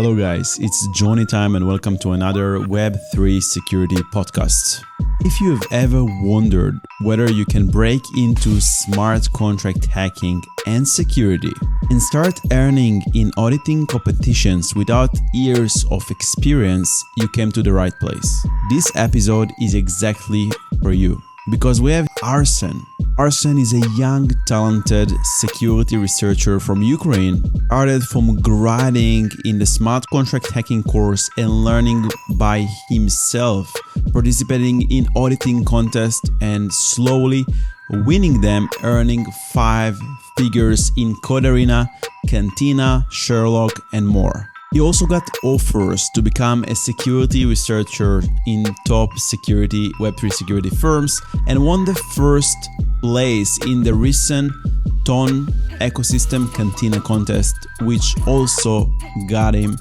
Hello guys, it's Johnny time and welcome to another Web3 Security Podcast. If you have ever wondered whether you can break into smart contract hacking and security and start earning in auditing competitions without years of experience, you came to the right place. This episode is exactly for you because we have Arsen. Arsen is a young, talented security researcher from Ukraine, started from grinding in the smart contract hacking course and learning by himself, participating in auditing contests and slowly winning them, earning 5 figures in Code Arena, Cantina, Sherlock, and more. He also got offers to become a security researcher in top security Web3 security firms and won the first place in the recent Ton ecosystem Cantina contest, which also got him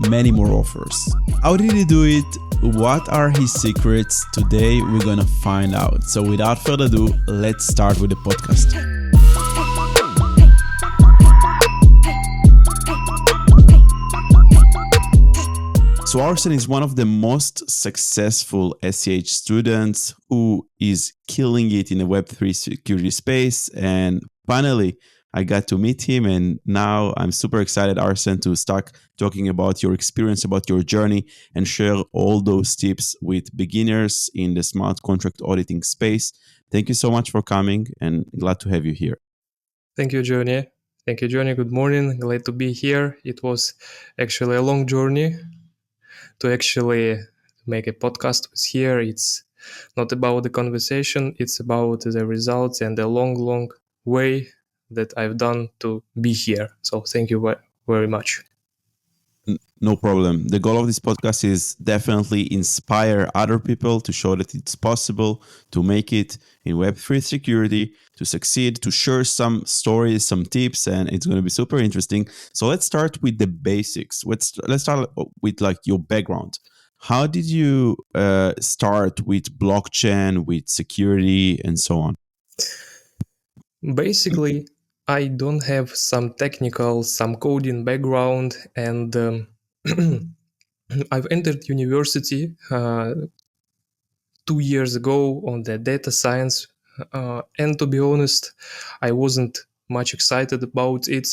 many more offers. How did he do it? What are his secrets? Today we're gonna find out. So without further ado, let's start with the podcast. So Arsen is one of the most successful SCH students who is killing it in the Web3 security space. And finally, I got to meet him. And now I'm super excited, Arsen, to start talking about your experience, about your journey, and share all those tips with beginners in the smart contract auditing space. Thank you so much for coming and glad to have you here. Thank you, Johnny. Good morning. Glad to be here. It was actually a long journey to actually make a podcast with here. It's not about the conversation, it's about the results and the long way that I've done to be here. So thank you very much. No problem. The goal of this podcast is definitely inspire other people to show that it's possible to make it in Web3 security, to succeed, to share some stories, some tips, and it's going to be super interesting. So let's start with the basics. Let's start with like your background. How did you start with blockchain, with security, and so on? Basically, I don't have some coding background, and I've entered university 2 years ago on the data science, and to be honest, I wasn't much excited about it.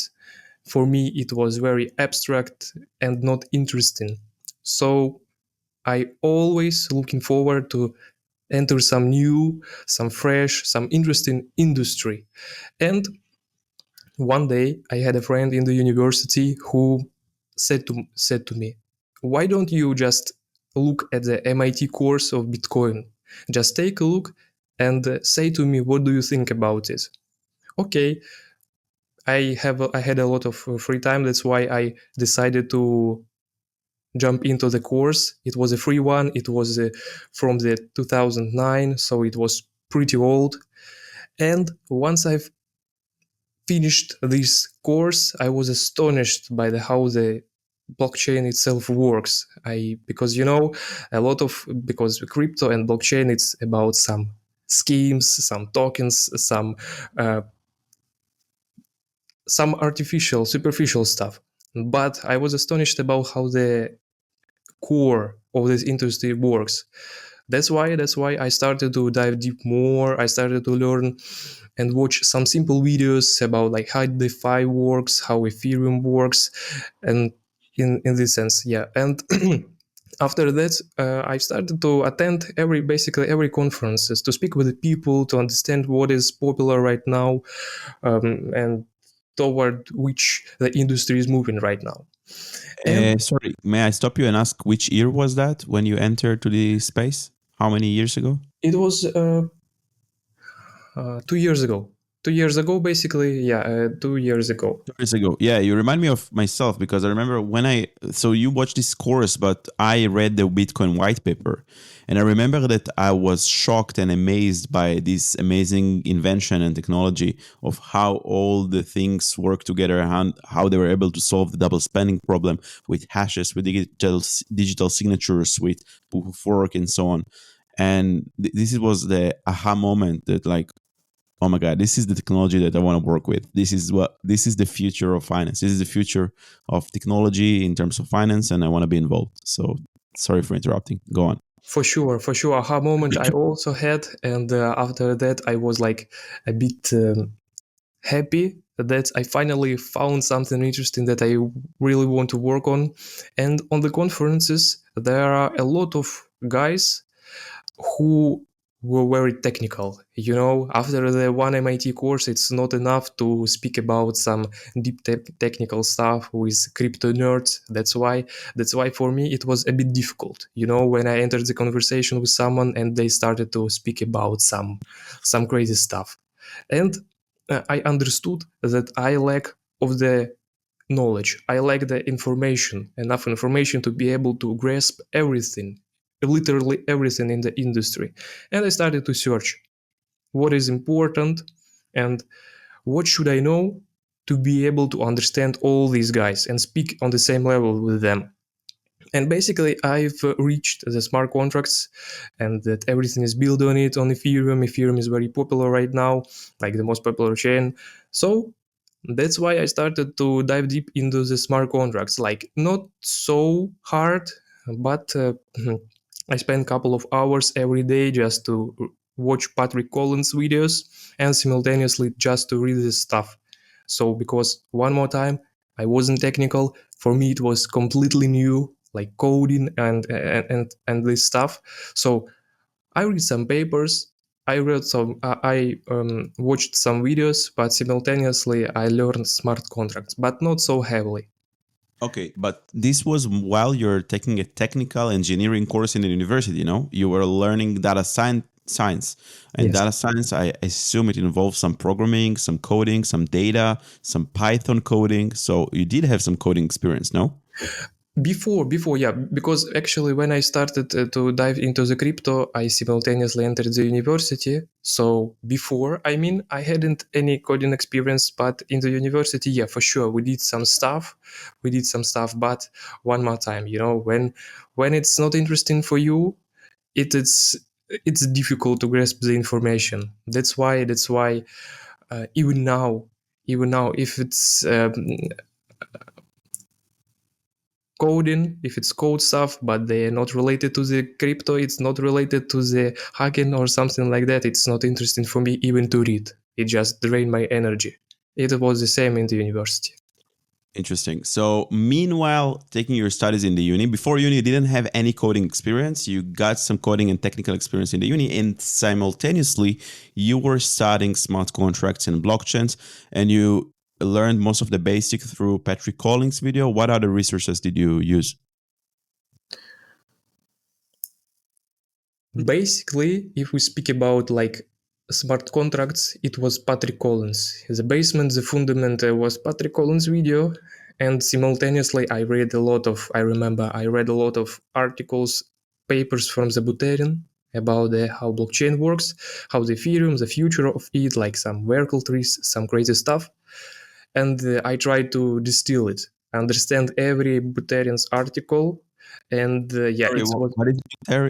For me, it was very abstract and not interesting. So I always looking forward to enter some new, some fresh, some interesting industry. And one day I had a friend in the university who said to me, why don't you just look at the MIT course of Bitcoin? Just take a look and say to me, what do you think about it? Okay, I had a lot of free time. That's why I decided to jump into the course. It was a free one. It was from the 2009, so it was pretty old. And once I've finished this course, I was astonished by how the blockchain itself works. Because crypto and blockchain, it's about some schemes, some tokens, some artificial, superficial stuff. But I was astonished about how the core of this industry works. That's why I started to dive deep more. I started to learn and watch some simple videos about like how DeFi works, how Ethereum works, and in this sense, yeah. And after that, I started to attend basically every conferences to speak with the people, to understand what is popular right now, and toward which the industry is moving right now. Sorry, may I stop you and ask which year was that when you entered to the space? How many years ago? It was 2 years ago. 2 years ago, basically, yeah, 2 years ago. 2 years ago. Yeah, you remind me of myself because I remember so you watched this course, but I read the Bitcoin white paper. And I remember that I was shocked and amazed by this amazing invention and technology of how all the things work together and how they were able to solve the double spending problem with hashes, with digital signatures, with proof of work and so on. And this was the aha moment that like, oh my God, this is the technology that I want to work with. This is the future of finance. This is the future of technology in terms of finance, and I want to be involved. So sorry for interrupting. Go on. For sure, for sure. Aha moment I also had, and after that I was like a bit happy that I finally found something interesting that I really want to work on. And on the conferences, there are a lot of guys who were very technical. You know, after the one MIT course, it's not enough to speak about some deep technical stuff with crypto nerds. That's why for me it was a bit difficult. You know, when I entered the conversation with someone and they started to speak about some crazy stuff, and I understood that I lack of the knowledge. I lack the information, enough information to be able to grasp everything, literally everything in the industry. And I started to search what is important and what should I know to be able to understand all these guys and speak on the same level with them. And basically, I've reached the smart contracts and that everything is built on it on Ethereum. Ethereum is very popular right now, like the most popular chain. So that's why I started to dive deep into the smart contracts. Like, not so hard, but I spend a couple of hours every day just to watch Patrick Collins videos and simultaneously just to read this stuff. So, because one more time, I wasn't technical. For me, it was completely new, like coding and this stuff. So I read some papers. I watched some videos, but simultaneously I learned smart contracts, but not so heavily. Okay, but this was while you're taking a technical engineering course in the university, you know? You were learning science. And Yes. data science, I assume it involves some programming, some coding, some data, some Python coding. So you did have some coding experience, no? Before, yeah, because actually when I started to dive into the crypto, I simultaneously entered the university. So before, I mean, I hadn't any coding experience, but in the university, yeah, for sure, we did some stuff. But one more time, you know, when it's not interesting for you, it's difficult to grasp the information. That's why even now, if it's coding, if it's code stuff, but they're not related to the crypto, it's not related to the hacking or something like that, it's not interesting for me even to read. It just drained my energy. It was the same in the university. Interesting. So, meanwhile, taking your studies in the uni, before uni, you didn't have any coding experience. You got some coding and technical experience in the uni, and simultaneously, you were studying smart contracts and blockchains, and you learned most of the basic through Patrick Collins' video. What other resources did you use? Basically, if we speak about like smart contracts, it was Patrick Collins. The basement, the fundament was Patrick Collins' video, and simultaneously I remember I read a lot of articles, papers from the Buterin about how blockchain works, how the Ethereum, the future of it, like some Merkle trees, some crazy stuff. And I tried to distill it, understand every Buterin's article, and yeah, Sorry, it was what is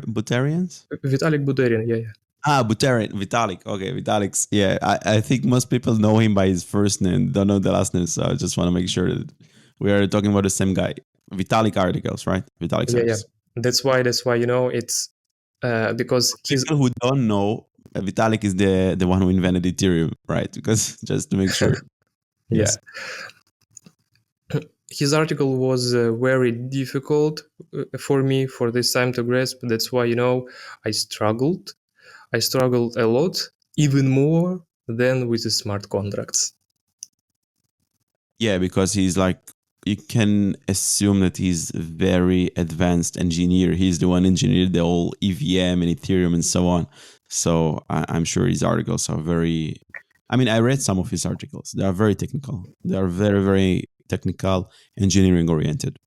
Buterians? Vitalik Buterin, yeah, yeah. Ah, Buterin, Vitalik. Okay, Vitalik's. Yeah, I think most people know him by his first name, don't know the last name. So I just want to make sure that we are talking about the same guy. Vitalik articles, right? Vitalik Yeah, yeah. sites. That's why it's because For he's people who don't know, Vitalik is the one who invented Ethereum, right? Because just to make sure. Yeah. yes, his article was very difficult for me for this time to grasp. That's why I struggled. I struggled a lot, even more than with the smart contracts. Yeah, because he's like, you can assume that he's a very advanced engineer. He's the one engineered the whole EVM and Ethereum and so on. So I'm sure his articles are very. I mean, I read some of his articles. They are very technical. They are very, very technical, engineering oriented.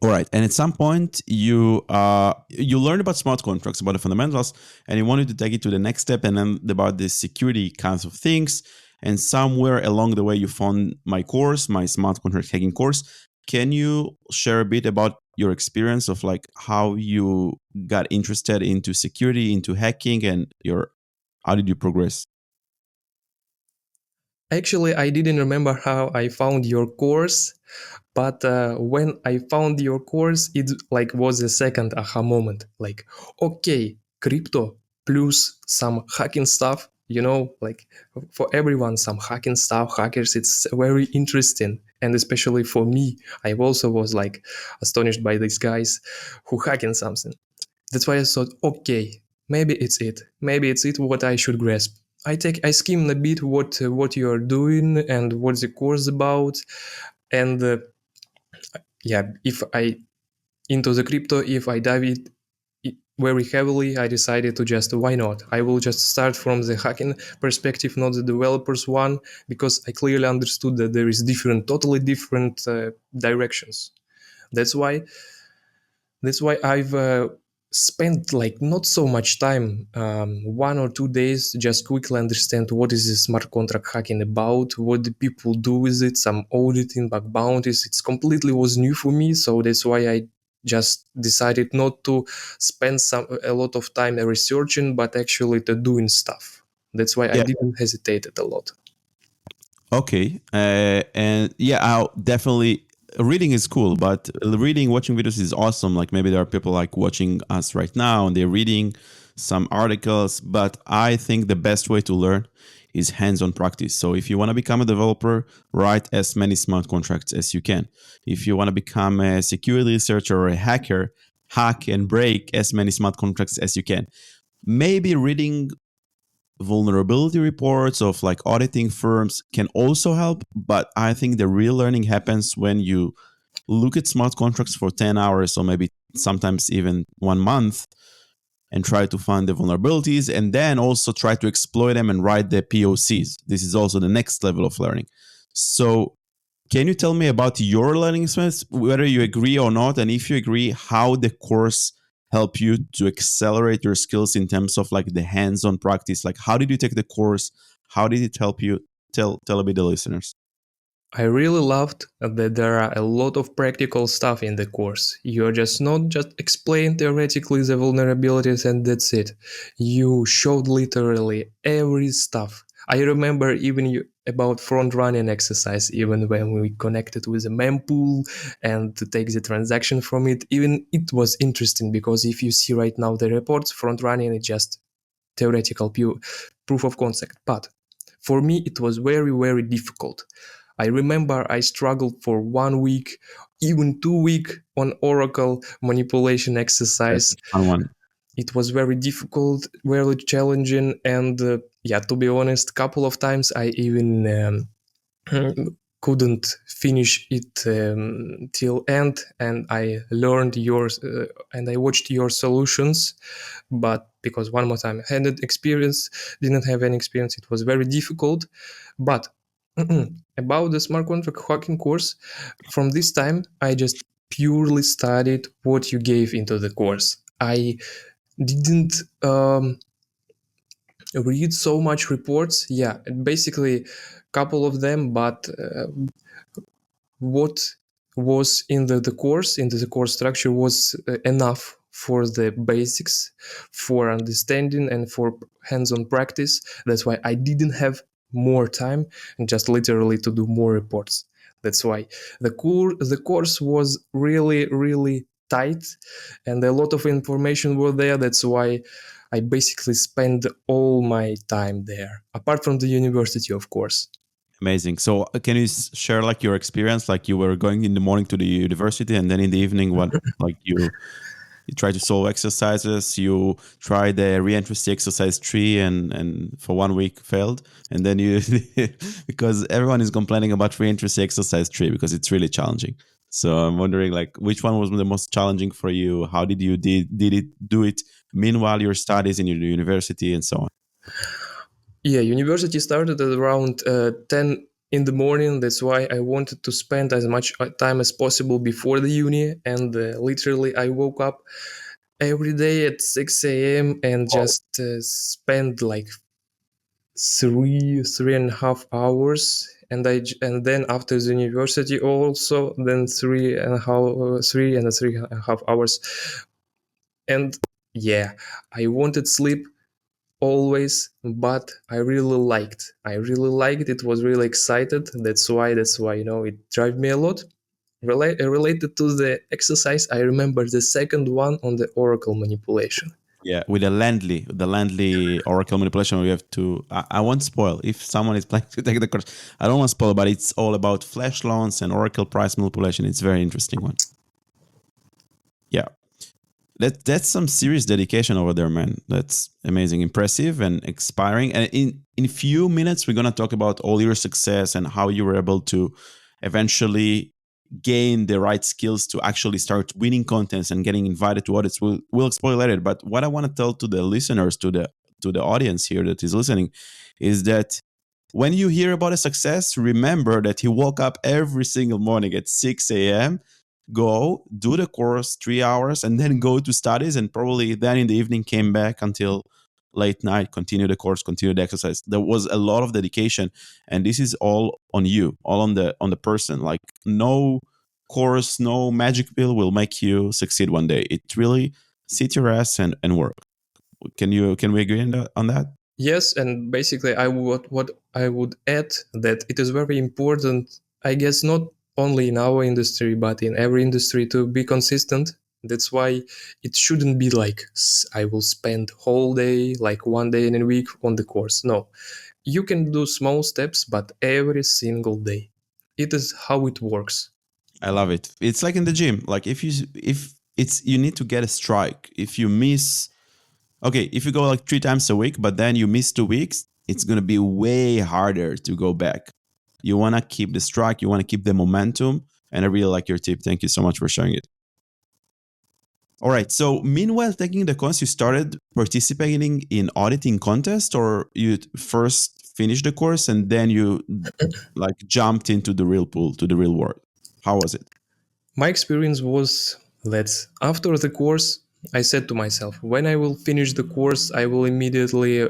All right, and at some point you learned about smart contracts, about the fundamentals, and you wanted to take it to the next step, and then about the security kinds of things. And somewhere along the way, you found my course, my smart contract hacking course. Can you share a bit about your experience of like how you got interested into security, into hacking, and your How did you progress? Actually, I didn't remember how I found your course, but when I found your course, it like was a second aha moment. Like, okay, crypto plus some hacking stuff. Like for everyone, some hacking stuff, hackers. It's very interesting, and especially for me, I also was like astonished by these guys who hacking something. That's why I thought, okay, maybe it's it. Maybe it's it what I should grasp. I skim a bit what you are doing and what's the course about, and yeah, if I into the crypto, if I dive it very heavily, I decided to just why not? I will just start from the hacking perspective, not the developers one, because I clearly understood that there is totally different directions. That's why I've spent like not so much time, 1 or 2 days, just quickly understand what is the smart contract hacking about, what the people do with it, some auditing, bug bounties. It's completely was new for me, so that's why I just decided not to spend a lot of time researching, but actually to doing stuff. That's why I Yeah. didn't hesitate a lot. Okay. And yeah, I'll definitely reading is cool, but reading, watching videos is awesome. Like maybe there are people like watching us right now and they're reading some articles, but I think the best way to learn is hands-on practice. So if you want to become a developer, write as many smart contracts as you can. If you want to become a security researcher or a hacker, hack and break as many smart contracts as you can. Maybe reading vulnerability reports of like auditing firms can also help, but I think the real learning happens when you look at smart contracts for 10 hours or maybe sometimes even 1 month and try to find the vulnerabilities and then also try to exploit them and write the POCs. This is also the next level of learning. So can you tell me about your learning experience, whether you agree or not? And if you agree, how the course help you to accelerate your skills in terms of like the hands-on practice? Like how did you take the course? How did it help you? Tell a bit the listeners. I really loved that there are a lot of practical stuff in the course. You're just not just explain theoretically the vulnerabilities and that's it. You showed literally every stuff. I remember even about front running exercise, even when we connected with a mempool and to take the transaction from it. Even it was interesting because if you see right now the reports, front running is just theoretical pure proof of concept. But for me, it was very, very difficult. I remember I struggled for 1 week, even 2 week on Oracle manipulation Yes, exercise. fun one. It was very difficult, very challenging, and yeah, to be honest, couple of times I even couldn't finish it till end, and I learned yours and I watched your solutions, but because one more time I hadn't experience, didn't have any experience, it was very difficult. But about the smart contract hacking course, from this time I just purely studied what you gave into the course. I didn't read so much reports. Yeah, basically couple of them, but what was in the course structure was enough for the basics, for understanding and for hands-on practice. That's why I didn't have more time and just literally to do more reports. That's why the course was really, really tight and a lot of information were there. That's why I basically spent all my time there, apart from the university, of course. Amazing. So can you share like your experience? Like you were going in the morning to the university and then in the evening, what like you try to solve exercises, you try the reentry exercise tree and for 1 week failed. And then you, because everyone is complaining about reentry exercise tree because it's really challenging. So I'm wondering like which one was the most challenging for you? How did you did it do it meanwhile your studies in your university and so on? Yeah, university started at around 10 in the morning. That's why I wanted to spend as much time as possible before the uni. And literally, I woke up every day at 6 a.m. and just spent like three and a half hours. And then after the university also then 3.5 hours. And yeah, I wanted sleep always, but I really liked. It was really excited. That's why it drive me a lot. Related to the exercise, I remember the second one on the oracle manipulation. Yeah, with the Landly Oracle manipulation, we have to. I won't spoil if someone is planning to take the course. I don't want to spoil, but it's all about flash loans and Oracle price manipulation. It's a very interesting one. Yeah, that's some serious dedication over there, man. That's amazing, impressive, and inspiring. And in a few minutes, we're gonna talk about all your success and how you were able to eventually gain the right skills to actually start winning contests and getting invited to audits. We'll explore later. But what I want to tell to the listeners, to the audience here that is listening, is that when you hear about a success, remember that he woke up every single morning at 6 a.m., go do the course 3 hours, and then go to studies, and probably then in the evening came back until late night, continue the course, continue the exercise. There was a lot of dedication, and this is all on you, all on the person. Like, no course, no magic pill will make you succeed one day. It really sit your ass and work. Can we agree on that? Yes, and basically, what I would add that it is very important. I guess not only in our industry, but in every industry, to be consistent. That's why it shouldn't be like I will spend whole day, like one day in a week on the course. No, you can do small steps, but every single day. It is how it works. I love it. It's like in the gym. Like, if it's, you need to get a strike. If you miss, okay, if you go like 3 times a week, but then you miss 2 weeks, it's gonna be way harder to go back. You wanna keep the strike. You wanna keep the momentum. And I really like your tip. Thank you so much for sharing it. All right. So meanwhile, taking the course, you started participating in auditing contest, or you first finished the course and then you like jumped into the real pool, to the real world. How was it? My experience was that after the course, I said to myself, when I will finish the course, I will immediately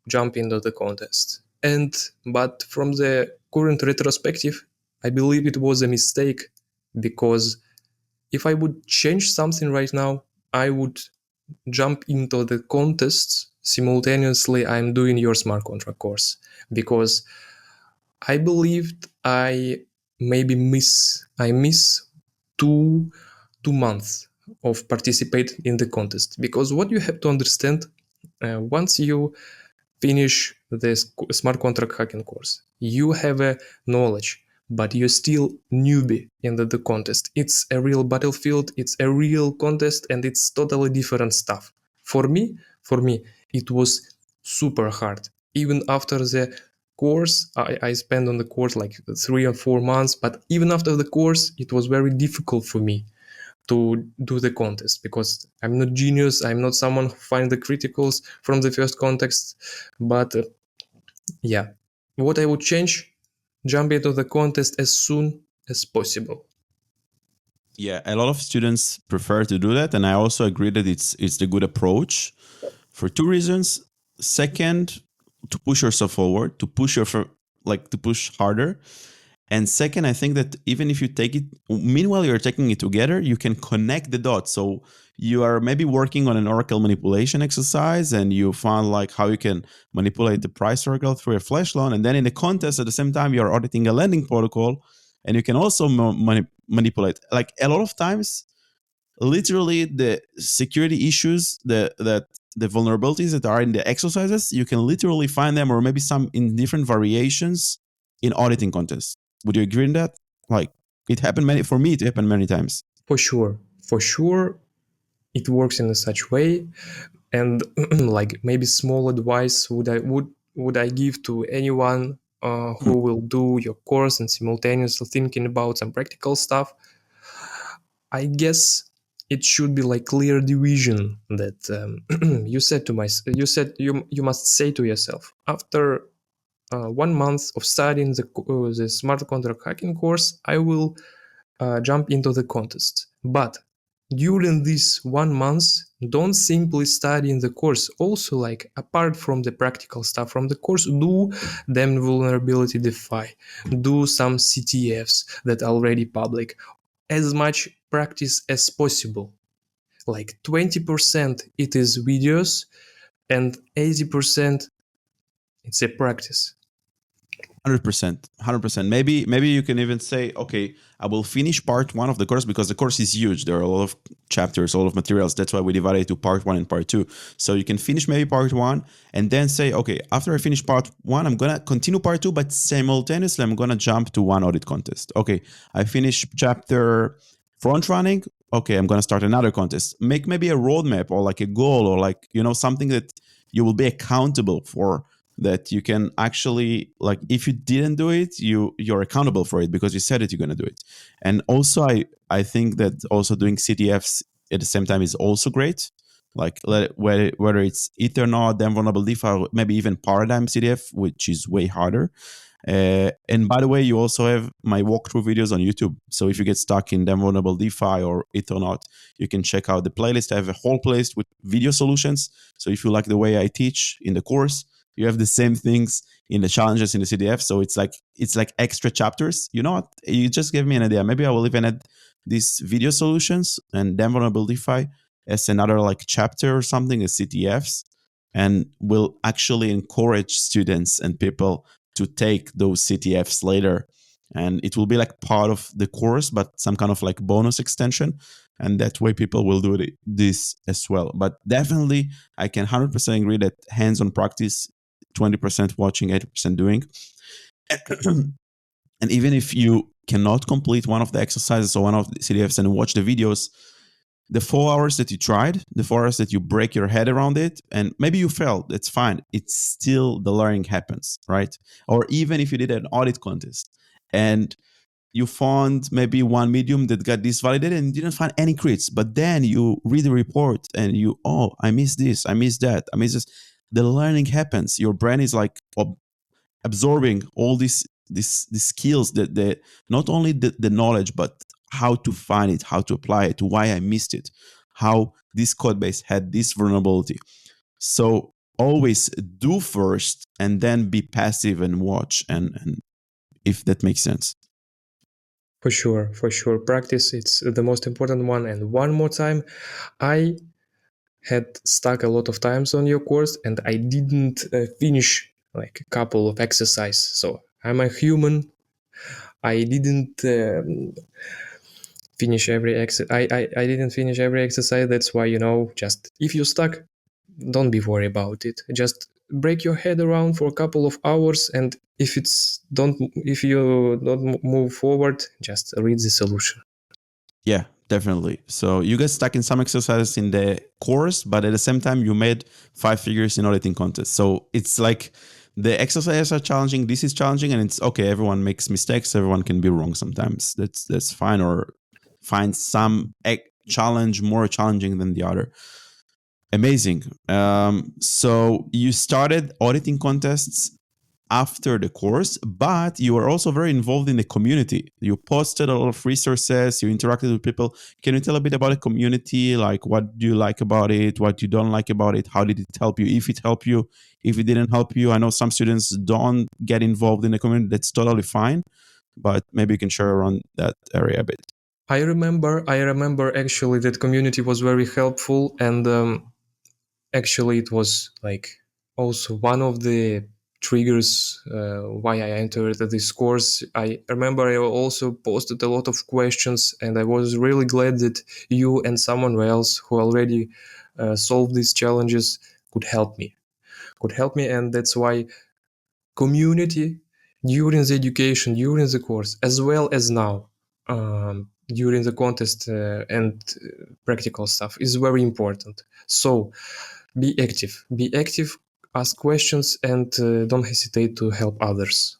jump into the contest. But from the current retrospective, I believe it was a mistake, because if I would change something right now, I would jump into the contests simultaneously I'm doing your smart contract course, because I believed I miss two 2 months of participate in the contest, because what you have to understand, once you finish the smart contract hacking course, you have a knowledge, but you're still newbie in the contest. It's a real battlefield, it's a real contest, and it's totally different stuff. For me it was super hard. Even after the course, I spent on the course like 3 or 4 months, but even after the course it was very difficult for me to do the contest, because I'm not genius. I'm not someone who finds the criticals from the first context. But yeah, what I would change: jump into the contest as soon as possible. Yeah, a lot of students prefer to do that, and I also agree that it's the good approach for two reasons. Second, to push yourself forward, to push your like to push harder. And second, I think that even if you take it, meanwhile you're taking it together, you can connect the dots. So you are maybe working on an Oracle manipulation exercise, and you found like how you can manipulate the price Oracle through a flash loan. And then in the contest, at the same time, you're auditing a lending protocol, and you can also manipulate. Like, a lot of times, literally the security issues, the vulnerabilities that are in the exercises, you can literally find them, or maybe some in different variations, in auditing contests. Would you agree in that? Like, it happened many, for me it happened many times. For sure, it works in a such way. And like, maybe small advice would I give to anyone Hmm. who will do your course and simultaneously thinking about some practical stuff. I guess it should be like clear division that you must say to yourself, after 1 month of studying the smart contract hacking course, I will jump into the contest. But during this 1 month, don't simply study in the course. Also, like, apart from the practical stuff from the course, do them vulnerability defy, do some CTFs that are already public, as much practice as possible. Like 20% it is videos, and 80% it's a practice. 100%. Maybe you can even say, okay, I will finish part one of the course, because the course is huge. There are a lot of chapters, a lot of materials. That's why we divided it to part one and part two. So you can finish maybe part one and then say, okay, after I finish part one, I'm gonna continue part two, but simultaneously I'm gonna jump to one audit contest. Okay, I finish chapter front running. Okay, I'm gonna start another contest. Make maybe a roadmap or like a goal, or like, something that you will be accountable for, that you can actually, like, if you didn't do it, you're accountable for it because you said it, you're going to do it. And also I think that also doing CTFs at the same time is also great, like whether it's Ethernet, then vulnerability, or maybe even Paradigm CTF, which is way harder. And by the way, you also have my walkthrough videos on YouTube. So if you get stuck in them vulnerable DeFi or Ethernet, you can check out the playlist. I have a whole playlist with video solutions. So if you like the way I teach in the course, you have the same things in the challenges in the CDF. So it's like extra chapters. You know what? You just gave me an idea. Maybe I will even add these video solutions and then vulnerable DeFi as another like chapter or something, as CTFs, and will actually encourage students and people to take those CTFs later. And it will be like part of the course, but some kind of like bonus extension. And that way people will do this as well. But definitely, I can 100% agree that hands-on practice, 20% watching, 80% doing. And even if you cannot complete one of the exercises or one of the CTFs and watch the videos, the 4 hours that you tried, the 4 hours that you break your head around it, and maybe you failed, that's fine. It's still the learning happens, right? Or even if you did an audit contest and you found maybe one medium that got this validated and didn't find any crits, but then you read the report and I missed this, I missed that, I missed this. The learning happens. Your brain is like absorbing all these skills, that not only the knowledge, but how to find it, how to apply it, why I missed it, how this code base had this vulnerability. So always do first and then be passive and watch, and if that makes sense. For sure. Practice, it's the most important one. And one more time, I had stuck a lot of times on your course and I didn't finish like a couple of exercises. So I'm a human. I didn't finish every I didn't finish every exercise. That's why, just if you're stuck, don't be worried about it. Just break your head around for a couple of hours, and if you don't move forward, just read the solution. Yeah, definitely. So you get stuck in some exercises in the course, but at the same time, you made 5 figures in auditing contest. So it's like the exercises are challenging, this is challenging, and it's okay. Everyone makes mistakes. Everyone can be wrong sometimes. That's fine, or find some challenge more challenging than the other. Amazing. So you started auditing contests after the course, but you were also very involved in the community. You posted a lot of resources, you interacted with people. Can you tell a bit about the community? Like, what do you like about it? What you don't like about it? How did it help you? If it helped you, if it didn't help you? I know some students don't get involved in the community. That's totally fine, but maybe you can share around that area a bit. I remember actually that community was very helpful, and actually it was like also one of the triggers why I entered this course. I remember I also posted a lot of questions, and I was really glad that you and someone else who already solved these challenges could help me. And that's why community during the education, during the course, as well as now, during the contest and practical stuff, is very important. So be active, ask questions, and don't hesitate to help others.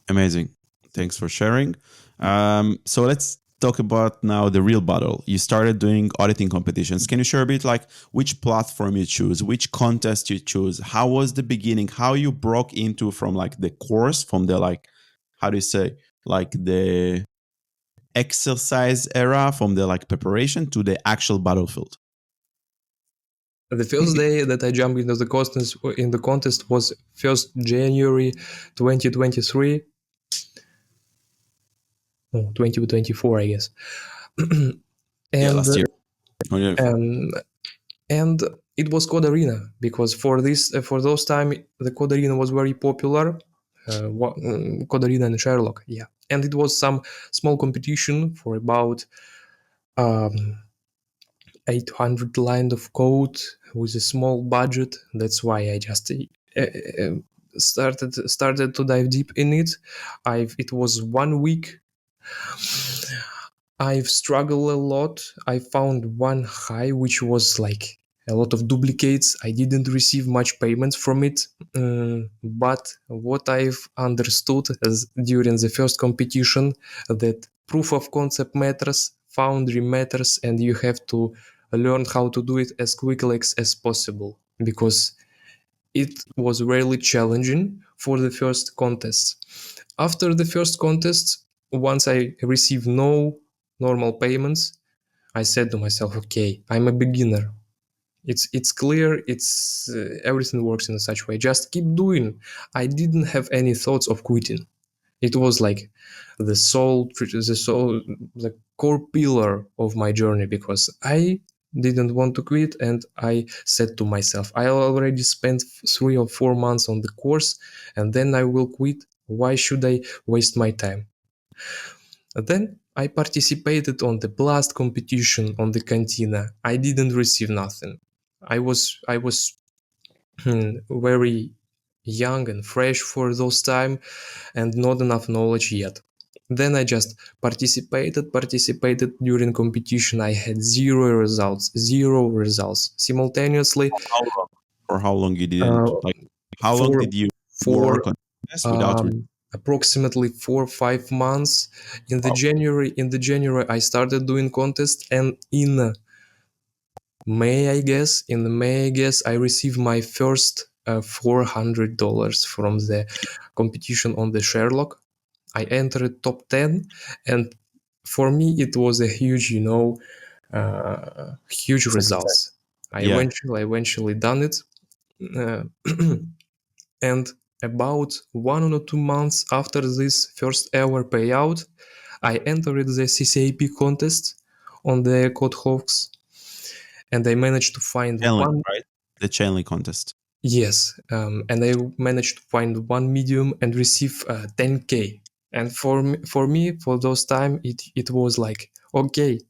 Amazing. Thanks for sharing. So let's talk about now the real battle. You started doing auditing competitions. Can you share a bit like which platform you choose, which contest you choose? How was the beginning? How you broke into from like the course, from the like, how do you say, like the exercise era, from the like preparation to the actual battlefield? The first day that I jumped into the contest was 1st January 2023. No, 2024, I guess. Yeah, and last year. Oh, yeah. um, and it was Code Arena, because for those time the Code Arena was very popular. Code Arena and Sherlock, yeah, and it was some small competition for about um, 800 lines of code with a small budget. That's why I just started to dive deep in it. It was 1 week. I've struggled a lot. I found one high which was like a lot of duplicates. I didn't receive much payments from it. But what I've understood as during the first competition, that proof of concept matters, foundry matters, and you have to learn how to do it as quickly as possible, because it was really challenging for the first contests. After the first contest, once I received no normal payments, I said to myself, okay, I'm a beginner. It's clear. It's everything works in such way. Just keep doing. I didn't have any thoughts of quitting. It was like the core pillar of my journey, because I didn't want to quit, and I said to myself, I already spent 3 or 4 months on the course, and then I will quit. Why should I waste my time? Then I participated on the blast competition on the Cantina. I didn't receive nothing. I was very young and fresh for those time, and not enough knowledge yet. Then I just participated during competition. I had zero results simultaneously. For how long you didn't Uh, like? How long for did you for work on this without? approximately 4 or 5 months. Wow. In the January, I started doing contest, and in May, I guess, I received my first $400 from the competition on the Sherlock. I entered top 10, and for me, it was a huge, huge Success. results. I Yeah. eventually done it, uh, and about 1 or 2 months after this first ever payout, I entered the CCAP contest on the Codehawks, and I managed to find Chainlink, one. right? The Chainlink contest. Yes, and I managed to find one medium and receive 10K. And for those time, it was like, okay,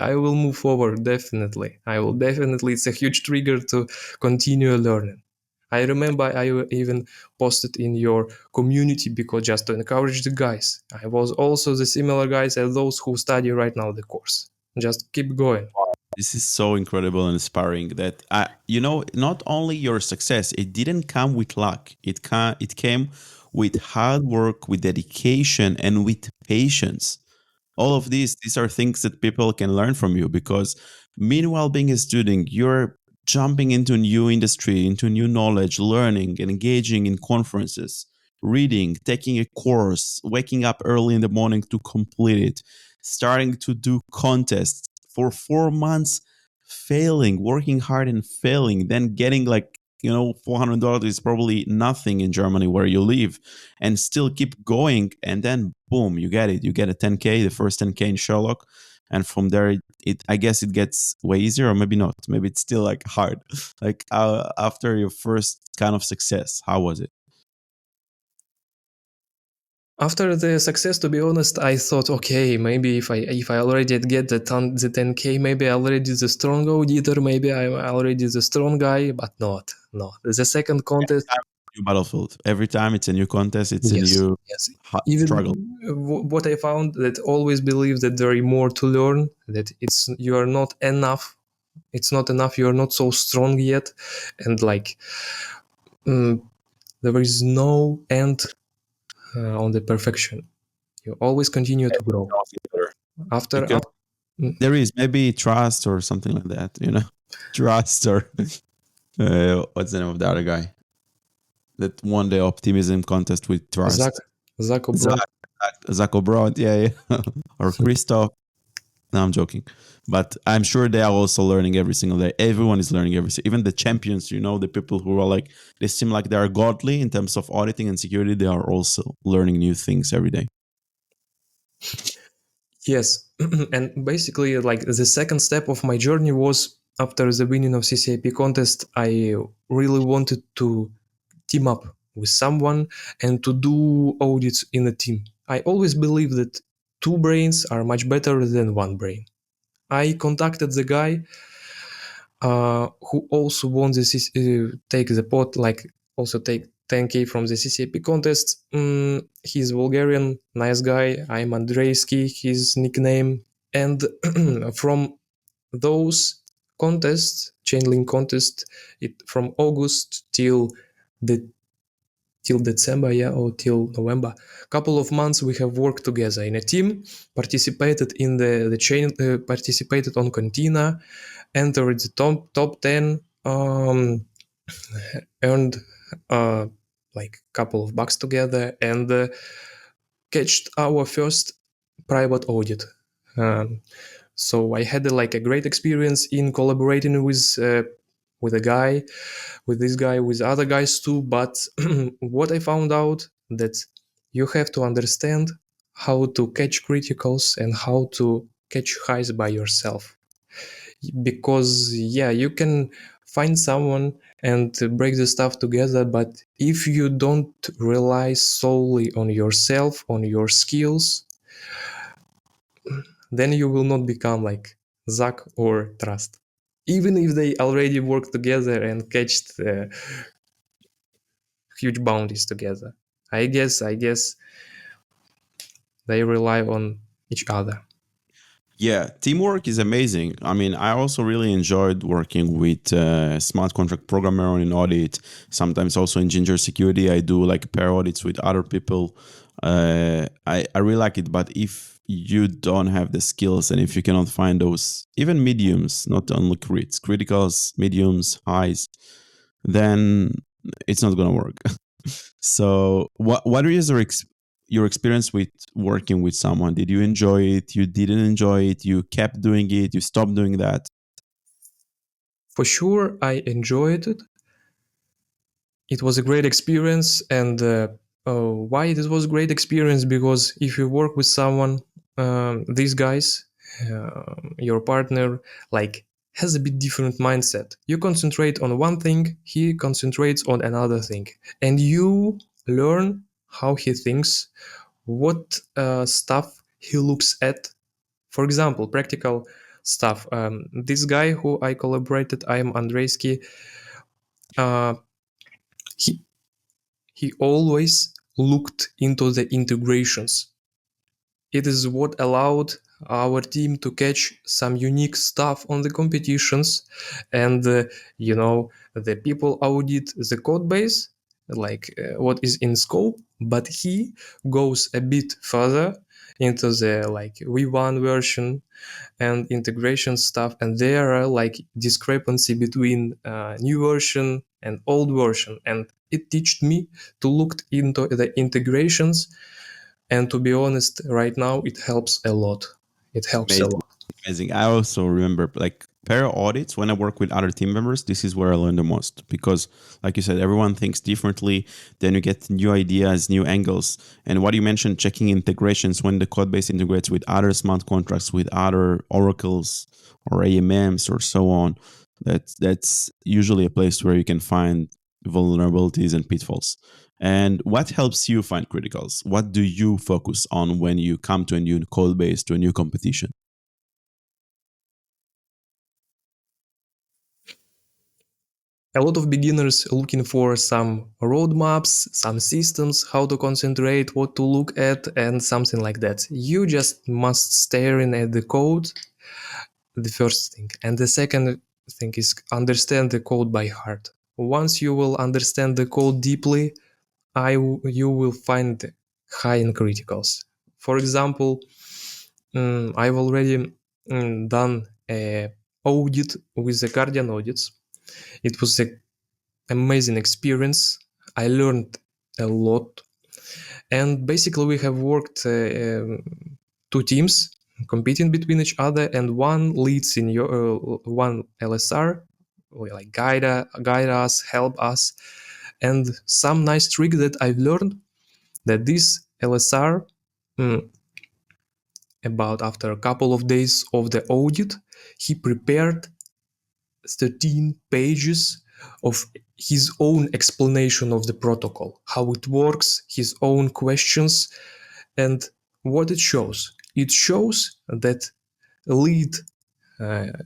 I will move forward. Definitely, I will definitely. It's a huge trigger to continue learning. I remember I even posted in your community, because just to encourage the guys. I was also the similar guys as those who study right now the course. Just keep going. This is so incredible and inspiring that not only your success, it didn't come with luck. It came with hard work, with dedication, and with patience. All of these are things that people can learn from you, because meanwhile being a student, you're jumping into a new industry, into new knowledge, learning and engaging in conferences, reading, taking a course, waking up early in the morning to complete it, starting to do contests for 4 months, failing, working hard and failing, then getting like $400 is probably nothing in Germany where you live, and still keep going, and then boom, you get it. You get a 10K, the first 10K in Sherlock, and from there, I guess it gets way easier, or maybe not. Maybe it's still like hard. Like after your first kind of success, how was it? After the success, to be honest, I thought, okay, maybe if I already get the 10K, maybe I already the strong auditor, maybe I'm already the strong guy, but not. No, the second contest. New battlefield. Every time it's a new contest, it's a Yes, new yes. Even struggle. what I found, that always believe that there is more to learn, that you are not enough. It's not enough. You are not so strong yet, and like mm, there is no end on the perfection. You always continue to grow. After, Because after mm, there is maybe trust or something like that. Trust or what's the name of the other guy that won the optimism contest with Zach, trust? Zach Zach, O'Brien. Zach O'Brien, yeah. Or Christoph. No, I'm joking. But I'm sure they are also learning every single day. Everyone is learning even the champions, the people who are like, they seem like they are godly in terms of auditing and security. They are also learning new things every day. Yes, and basically, like the second step of my journey was after the winning of CCIP contest, I really wanted to team up with someone and to do audits in a team. I always believe that two brains are much better than one brain. I contacted the guy who also won the take the pot, like also take 10k from the CCP contest. He's Bulgarian, nice guy. I'm Andrejski, his nickname. And from those contests, chain link contest, from August the till December, yeah, or till November. Couple of months we have worked together in a team, participated in the chain, participated on Cantina, entered the top 10, earned like couple of bucks together, and catched our first private audit. So I had like a great experience in collaborating with a guy, with this guy, with other guys too. But what I found out that you have to understand how to catch criticals and how to catch highs by yourself. Because yeah, you can find someone and break the stuff together, but if you don't rely solely on yourself, on your skills, then you will not become like Zach or Trust. Even if they already work together and catched huge bounties together. I guess they rely on each other. Yeah, teamwork is amazing. I mean, I also really enjoyed working with smart contract programmer in audit. Sometimes also in Ginger Security, I do like pair audits with other people. I really like it. But if you don't have the skills and if you cannot find those, even mediums, not only criticals, mediums, highs, then it's not gonna work. So, what is your experience with working with someone? Did you enjoy it? You didn't enjoy it? You kept doing it? You stopped doing that? For sure, I enjoyed it. It was a great experience, and why it was a great experience? Because if you work with someone, these guys, your partner, like has a bit different mindset. You concentrate on one thing, he concentrates on another thing, and you learn how he thinks, what stuff he looks at. For example, practical stuff. This guy who I collaborated, I am Andrejski. Uh, he he always looked into the integrations. It is what allowed our team to catch some unique stuff on the competitions, and the people audit the code base, like what is in scope, but he goes a bit further into the like V1 version and integration stuff, and there are like discrepancy between new version and old version, and it taught me to look into the integrations, and to be honest, right now it helps a lot. It helps a Amazing. lot. Amazing. I also remember like pair audits when I work with other team members. This is where I learn the most because, like you said, everyone thinks differently. Then you get new ideas, new angles. And what you mentioned, checking integrations when the code base integrates with other smart contracts, with other oracles or AMMs or so on. That's usually a place where you can find vulnerabilities and pitfalls. And what helps you find criticals? What do you focus on when you come to a new code base, to a new competition? A lot of beginners looking for some roadmaps, some systems, how to concentrate, what to look at, and something like that. You just must stare in at the code, the first thing. And the second thing is understand the code by heart. Once you will understand the code deeply, you will find high in criticals. For example, I've already done a audit with the Guardian audits. It was an amazing experience. I learned a lot, and basically we have worked two teams competing between each other, and one leads in your one LSR, like guide us, help us, and some nice trick that I've learned that this LSR, mm, about after a couple of days of the audit, he prepared 13 pages of his own explanation of the protocol, how it works, his own questions, and what it shows. It shows that lead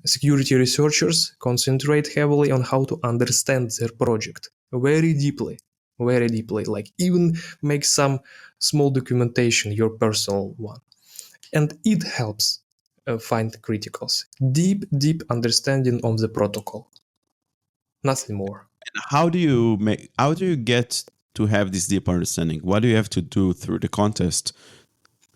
security researchers concentrate heavily on how to understand their project very deeply, like even make some small documentation, your personal one. And it helps find criticals. Deep understanding of the protocol. Nothing more. How do you get to have this deep understanding? What do you have to do through the contest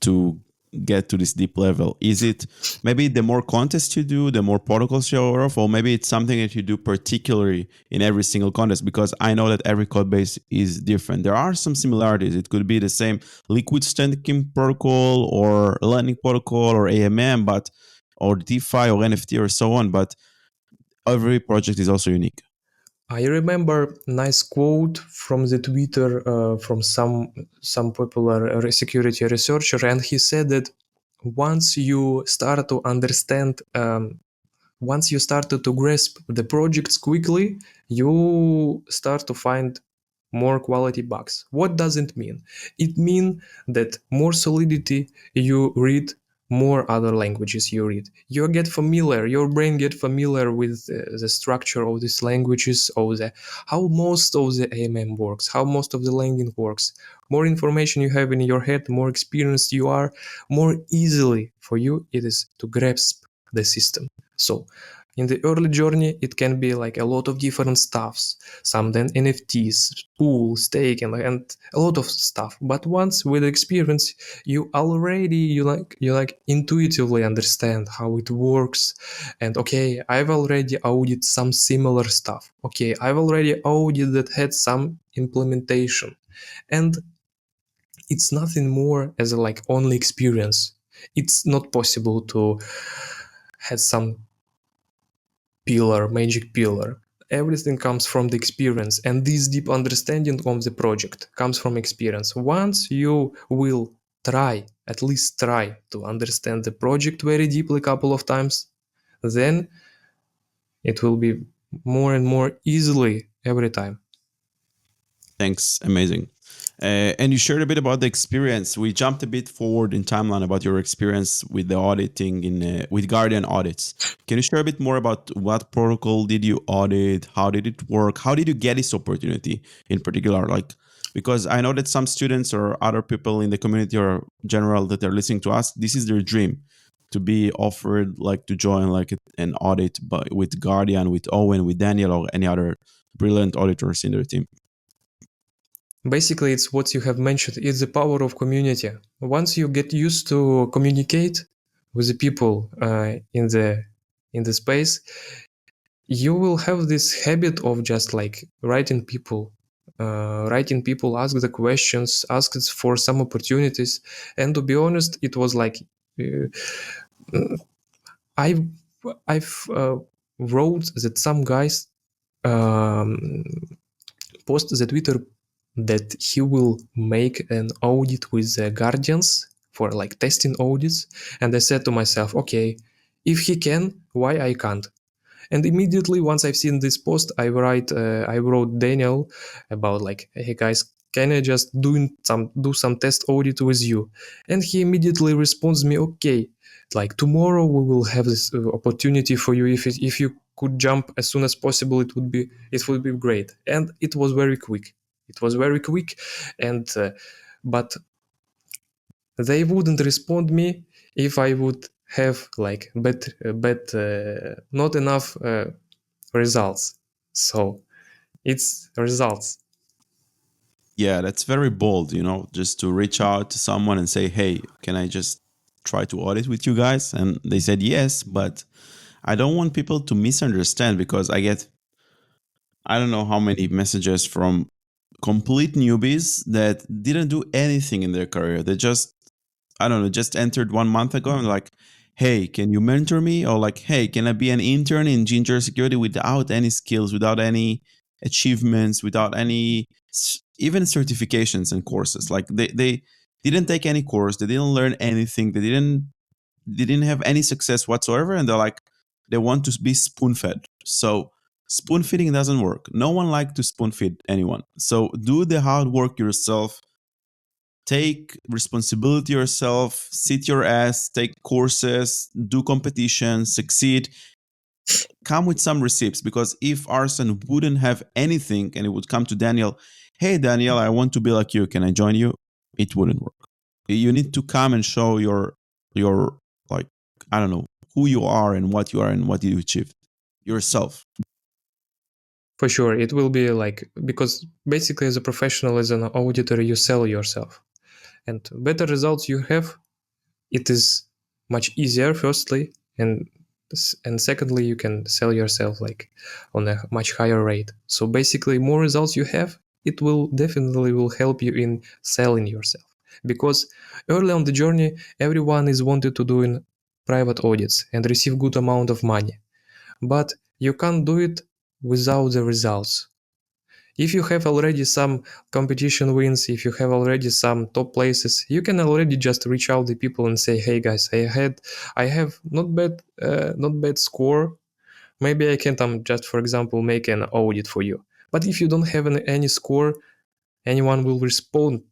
to get to this deep level? Is it maybe the more contests you do, the more protocols you're aware of, or maybe it's something that you do particularly in every single contest? Because I know that every code base is different. There are some similarities. It could be the same liquid staking protocol or lending protocol or AMM, but or DeFi or NFT or so on. But every project is also unique. I remember nice quote from the Twitter from some popular security researcher, and he said that once you start to understand, once you started to grasp the projects quickly, you start to find more quality bugs. What does it mean? It means that more solidity you read, more other languages you read. You get familiar, your brain get familiar with the structure of these languages, of the how most of the AMM works, how most of the lending works. More information you have in your head, more experienced you are, more easily for you it is to grasp the system. So in the early journey, it can be like a lot of different stuffs, some then NFTs, pool, stake, and a lot of stuff. But once with experience, you already you like intuitively understand how it works. And okay, I've already audited some similar stuff. Okay, I've already audited that had some implementation, and it's nothing more as a like only experience. It's not possible to have some magic pillar. Everything comes from the experience, and this deep understanding of the project comes from experience. Once you will at least try to understand the project very deeply a couple of times, then it will be more and more easily every time. Thanks. Amazing. And you shared a bit about the experience. We jumped a bit forward in timeline about your experience with the auditing in with Guardian audits. Can you share a bit more about what protocol did you audit? How did it work? How did you get this opportunity in particular? Like, because I know that some students or other people in the community or general that are listening to us, this is their dream to be offered like to join like an audit but with Guardian, with Owen, with Daniel, or any other brilliant auditors in their team. Basically, it's what you have mentioned. It's the power of community. Once you get used to communicate with the people in the space, you will have this habit of just like writing people, ask the questions, ask for some opportunities. And to be honest, it was like uh, I I've wrote that some guys um, post the Twitter that he will make an audit with the guardians for like testing audits, and I said to myself, okay, if he can, why I can't? And immediately once I've seen this post, I wrote Daniel about like, hey guys, can I just do some test audit with you? And he immediately responds me, okay, like tomorrow we will have this opportunity for you. If you could jump as soon as possible, it would be great. And it was very quick. It was very quick, and but they wouldn't respond me if I would have like but not enough results. So it's results. Yeah, that's very bold, just to reach out to someone and say, hey, can I just try to audit with you guys? And they said yes, but I don't want people to misunderstand because I don't know how many messages from complete newbies that didn't do anything in their career. They just, I don't know, just entered 1 month ago and like, hey, can you mentor me? Or like, hey, can I be an intern in Ginger Security without any skills, without any achievements, without any even certifications and courses? Like they didn't take any course, they didn't learn anything, they didn't have any success whatsoever, and they're like, They want to be spoon-fed. So spoon-feeding doesn't work. No one likes to spoon-feed anyone. So do the hard work yourself. Take responsibility yourself, sit your ass, take courses, do competitions, succeed. Come with some receipts, because if Arsen wouldn't have anything and it would come to Daniel, hey Daniel, I want to be like you, can I join you? It wouldn't work. You need to come and show your like, I don't know, who you are and what you are and what you achieved yourself. For sure, it will be like, because basically as a professional, as an auditor, you sell yourself. And better results you have, it is much easier, firstly, and secondly, you can sell yourself like on a much higher rate. So basically, more results you have, it will definitely will help you in selling yourself. Because early on the journey, everyone is wanted to do in private audits and receive good amount of money. But you can't do it without the results. If you have already some competition wins, if you have already some top places, you can already just reach out the people and say, hey guys, I have not bad score. Maybe I can just, for example, make an audit for you. But if you don't have any score, anyone will respond.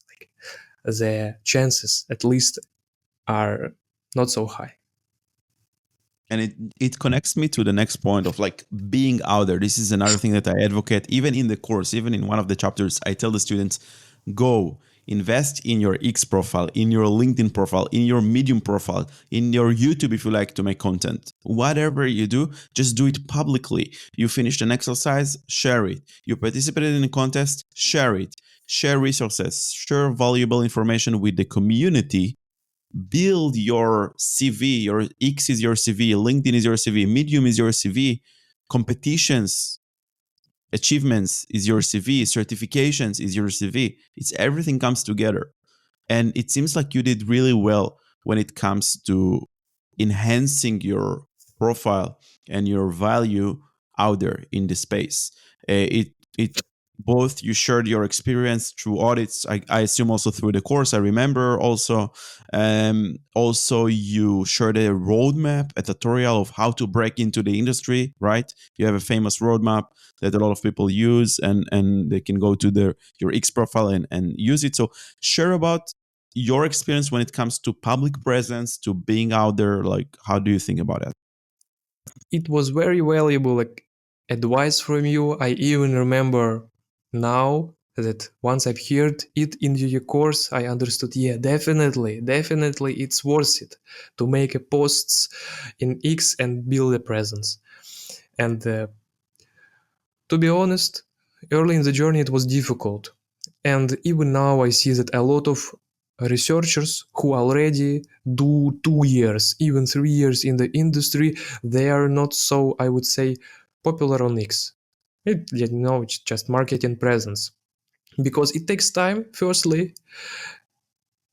Like, the chances at least are not so high. And it connects me to the next point of like being out there. This is another thing that I advocate, even in the course, even in one of the chapters. I tell the students, go invest in your X profile, in your LinkedIn profile, in your Medium profile, in your YouTube if you like to make content. Whatever you do, just do it publicly. You finished an exercise, share it. You participated in a contest, share it. Share resources, share valuable information with the community. Build your CV. Your X is your CV, LinkedIn is your CV, Medium is your CV, competitions, achievements is your CV, certifications is your CV. It's everything comes together. And it seems like you did really well when it comes to enhancing your profile and your value out there in the space. It both you shared your experience through audits. I assume also through the course. I remember also you shared a roadmap, a tutorial of how to break into the industry. Right? You have a famous roadmap that a lot of people use, and they can go to your X profile and use it. So share about your experience when it comes to public presence, to being out there. Like, how do you think about it? It was very valuable, like, advice from you. I even remember now that once I've heard it in your course, I understood, yeah, definitely it's worth it to make a posts in X and build a presence. And to be honest, early in the journey it was difficult. And even now I see that a lot of researchers who already do 2 years, even 3 years in the industry, they are not so, I would say, popular on X. It's just marketing presence. Because it takes time, firstly,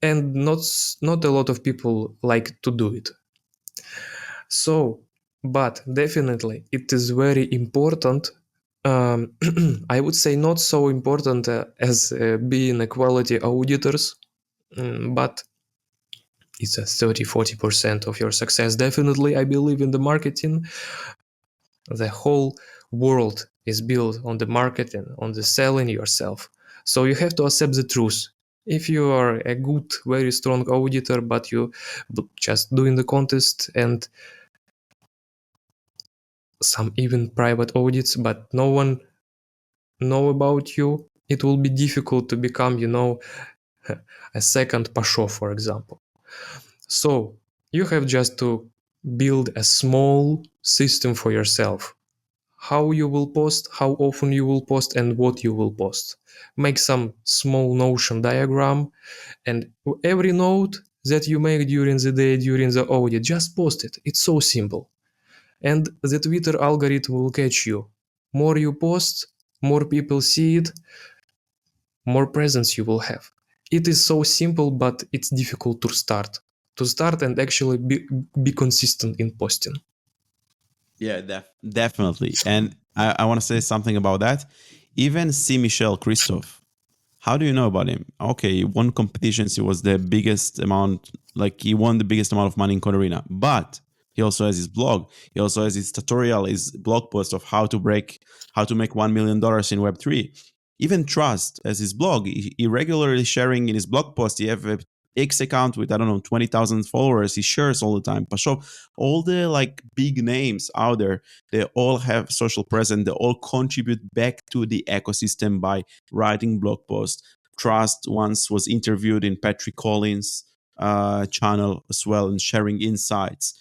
and not a lot of people like to do it. So, but definitely it is very important. I would say not so important as being a quality auditors, but it's a 30-40% of your success. Definitely, I believe in the marketing. The whole world is built on the marketing, on the selling yourself. So you have to accept the truth. If you are a good, very strong auditor, but you just doing the contest and some even private audits, but no one know about you, it will be difficult to become, a second Pasho, for example. So you have just to build a small system for yourself. How you will post, how often you will post, and what you will post. Make some small Notion diagram, and every note that you make during the day, during the audit, just post it. It's so simple. And the Twitter algorithm will catch you. More you post, more people see it, more presence you will have. It is so simple, but it's difficult to start. To start and actually be consistent in posting. Yeah, definitely. And I want to say something about that. Even C. Michel Christophe, how do you know about him? Okay, he won competitions. He was the biggest amount, like he won the biggest amount of money in Code Arena. But He also has his blog. He also has his tutorial, his blog post of how to make $1 million in Web3. Even Trust as his blog. He regularly sharing in his blog post. He have a X account with, I don't know, 20,000 followers. He shares all the time. Pashov, all the like big names out there, they all have social presence. They all contribute back to the ecosystem by writing blog posts. Trust once was interviewed in Patrick Collins' channel as well and sharing insights.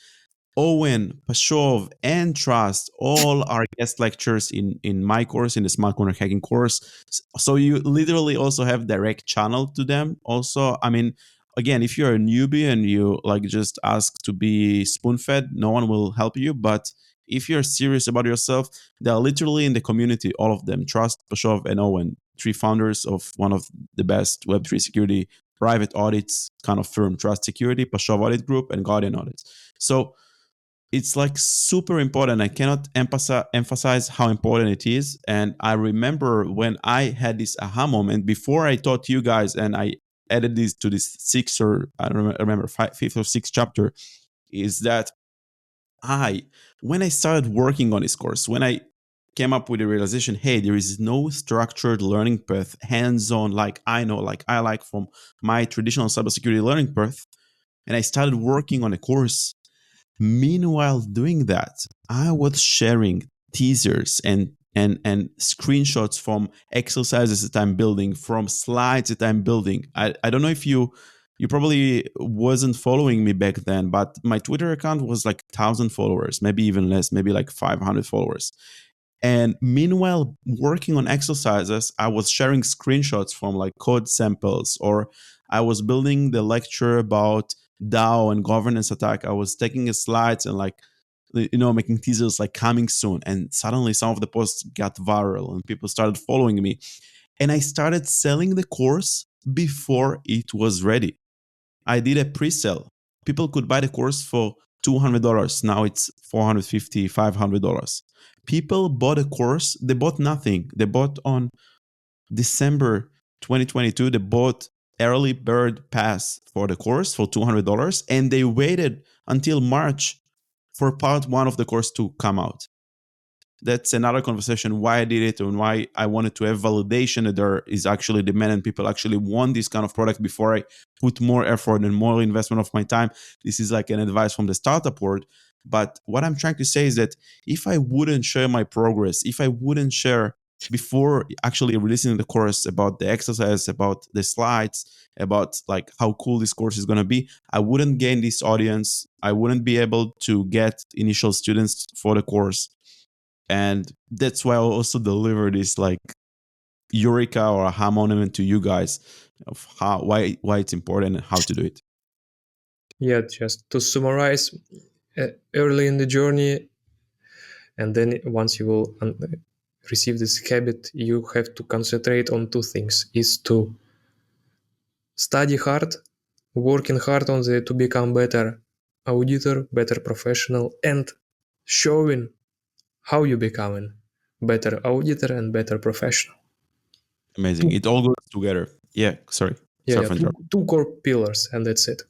Owen, Pashov, and Trust all are guest lectures in my course, in the Smart Contract Hacking course. So you literally also have direct channel to them. Also, I mean, again, if you're a newbie and you like just ask to be spoon-fed, no one will help you. But if you're serious about yourself, they are literally in the community, all of them, Trust, Pashov, and Owen, three founders of one of the best Web3 security private audits kind of firm, Trust Security, Pashov Audit Group, and Guardian Audits. So it's like super important. I cannot emphasize how important it is. And I remember when I had this aha moment before I taught you guys, and I added this to this sixth or I don't remember fifth or sixth chapter, is that when I started working on this course, when I came up with the realization, hey, there is no structured learning path, hands-on, like I know, like I like from my traditional cybersecurity learning path, and I started working on a course. Meanwhile, doing that, I was sharing teasers and screenshots from exercises that I'm building, from slides that I'm building. I don't know if you probably wasn't following me back then, but my Twitter account was like 1,000 followers, maybe even less, maybe like 500 followers. And meanwhile, working on exercises, I was sharing screenshots from like code samples, or I was building the lecture about DAO and governance attack. I was taking the slides and like, making teasers like coming soon. And suddenly some of the posts got viral and people started following me. And I started selling the course before it was ready. I did a pre-sale. People could buy the course for $200. Now it's $450, $500. People bought a course. They bought nothing. They bought on December 2022. They bought early bird pass for the course for $200, and they waited until March for part one of the course to come out. That's another conversation why I did it and why I wanted to have validation that there is actually demand and people actually want this kind of product before I put more effort and more investment of my time. This is like an advice from the startup world. But what I'm trying to say is that if I wouldn't share my progress, if I wouldn't share before actually releasing the course about the exercise, about the slides, about like how cool this course is going to be, I wouldn't gain this audience. I wouldn't be able to get initial students for the course. And that's why I also deliver this like eureka or aha moment to you guys of why it's important and how to do it. Yeah, just to summarize, early in the journey, and then once you will receive this habit, you have to concentrate on two things: is to study hard, working hard on to become better auditor, better professional, and showing how you becoming better auditor and better professional. Amazing. It all goes together. Yeah, sorry. Yeah, two core pillars, and that's it.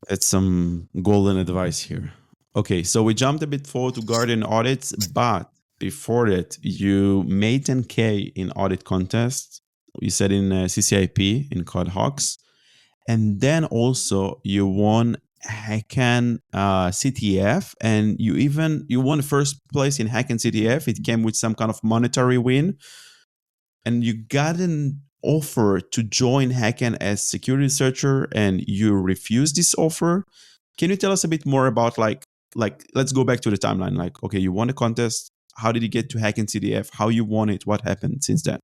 That's some golden advice here. Okay, so we jumped a bit forward to Guardian Audits, but before that, you made 10K in audit contest. You said in CCIP, in Code Hawks. And then also you won Hacken CTF, and you won first place in Hacken CTF. It came with some kind of monetary win, and you got an offer to join Hacken as security researcher, and you refused this offer. Can you tell us a bit more about like let's go back to the timeline. Like, okay, you won a contest. How did you get to Hacken CTF? How you won it? What happened since then?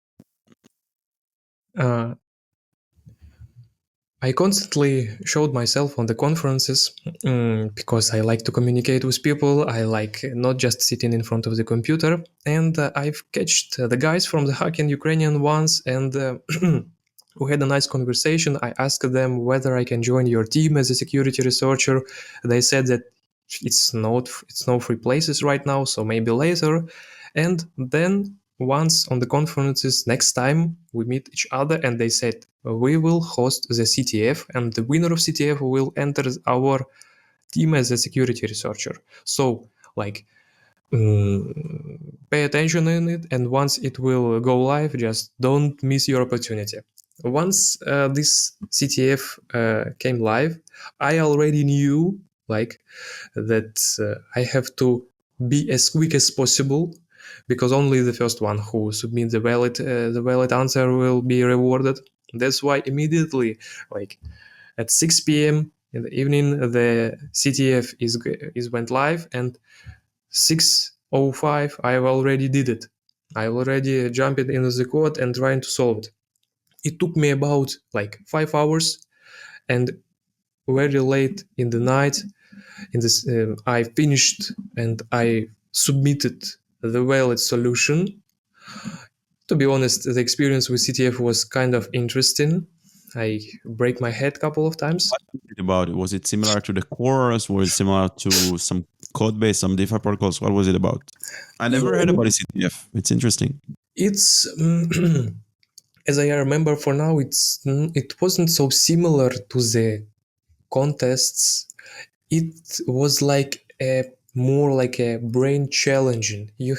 I constantly showed myself on the conferences because I like to communicate with people. I like not just sitting in front of the computer. And I've catched the guys from the Hacken Ukrainian once, and we had a nice conversation. I asked them whether I can join your team as a security researcher. They said that it's no free places right now, so maybe later. And then once on the conferences, next time we meet each other, and they said we will host the CTF, and the winner of CTF will enter our team as a security researcher. So like pay attention in it, and once it will go live, just don't miss your opportunity. Once this CTF came live, I already knew like that I have to be as quick as possible, because only the first one who submit the valid answer will be rewarded. That's why immediately, like at 6 p.m. in the evening, the CTF is went live, and 6:05 I've already did it. I already jumped into the code and trying to solve it. It took me about like 5 hours, and very late in the night, I finished and I submitted the valid solution. To be honest, the experience with CTF was kind of interesting. I break my head a couple of times. About it? Was it similar to the course? Was it similar to some code base, some DeFi protocols? What was it about? I never heard about a CTF. It's interesting. It's as I remember for now, it wasn't so similar to the contests. It was like a more like a brain challenging. You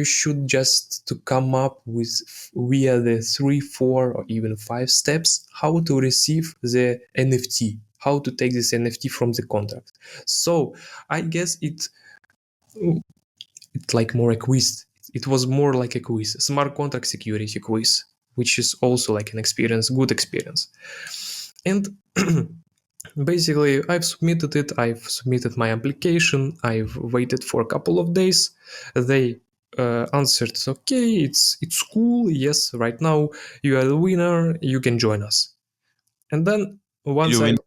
should just to come up with via the 3, 4, or even 5 steps how to receive the NFT, how to take this NFT from the contract. So I guess it's like more a quiz. It was more like a quiz, a smart contract security quiz, which is also like an experience, good experience. And basically, I've submitted it. I've submitted my application. I've waited for a couple of days. They answered, "Okay, it's cool. Yes, right now you are the winner. You can join us." And then Did once you I, win?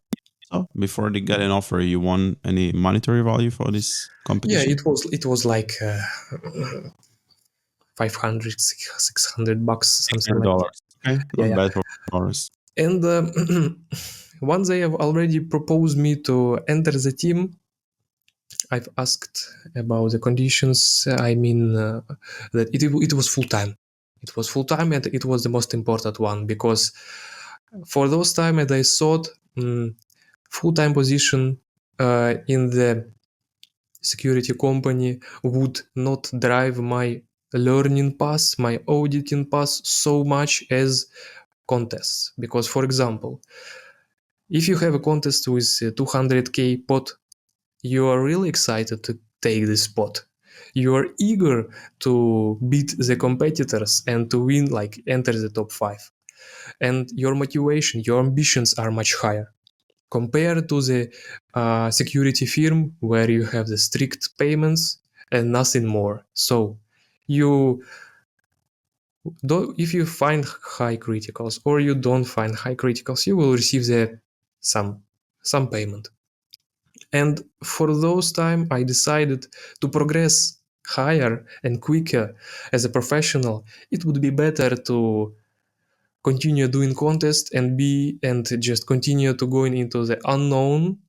Oh, before they got an offer, you won any monetary value for this yeah, competition? it was like 500, $600, something like that. $600. Okay, Yeah, not yeah. bad for dollars. And once they have already proposed me to enter the team, I've asked about the conditions. I mean, that it was full time. It was full time, and it was the most important one, because for those time, and I thought full time position in the security company would not drive my learning path, my auditing path so much as contests. Because, for example, if you have a contest with 200k pot, you are really excited to take this spot. You are eager to beat the competitors and to win, like enter the top 5. And your motivation, your ambitions are much higher compared to the security firm, where you have the strict payments and nothing more. So you if you find high criticals or you don't find high criticals, you will receive some payment. And for those time, I decided to progress higher and quicker as a professional. It would be better to continue doing contest and just continue to going into the unknown,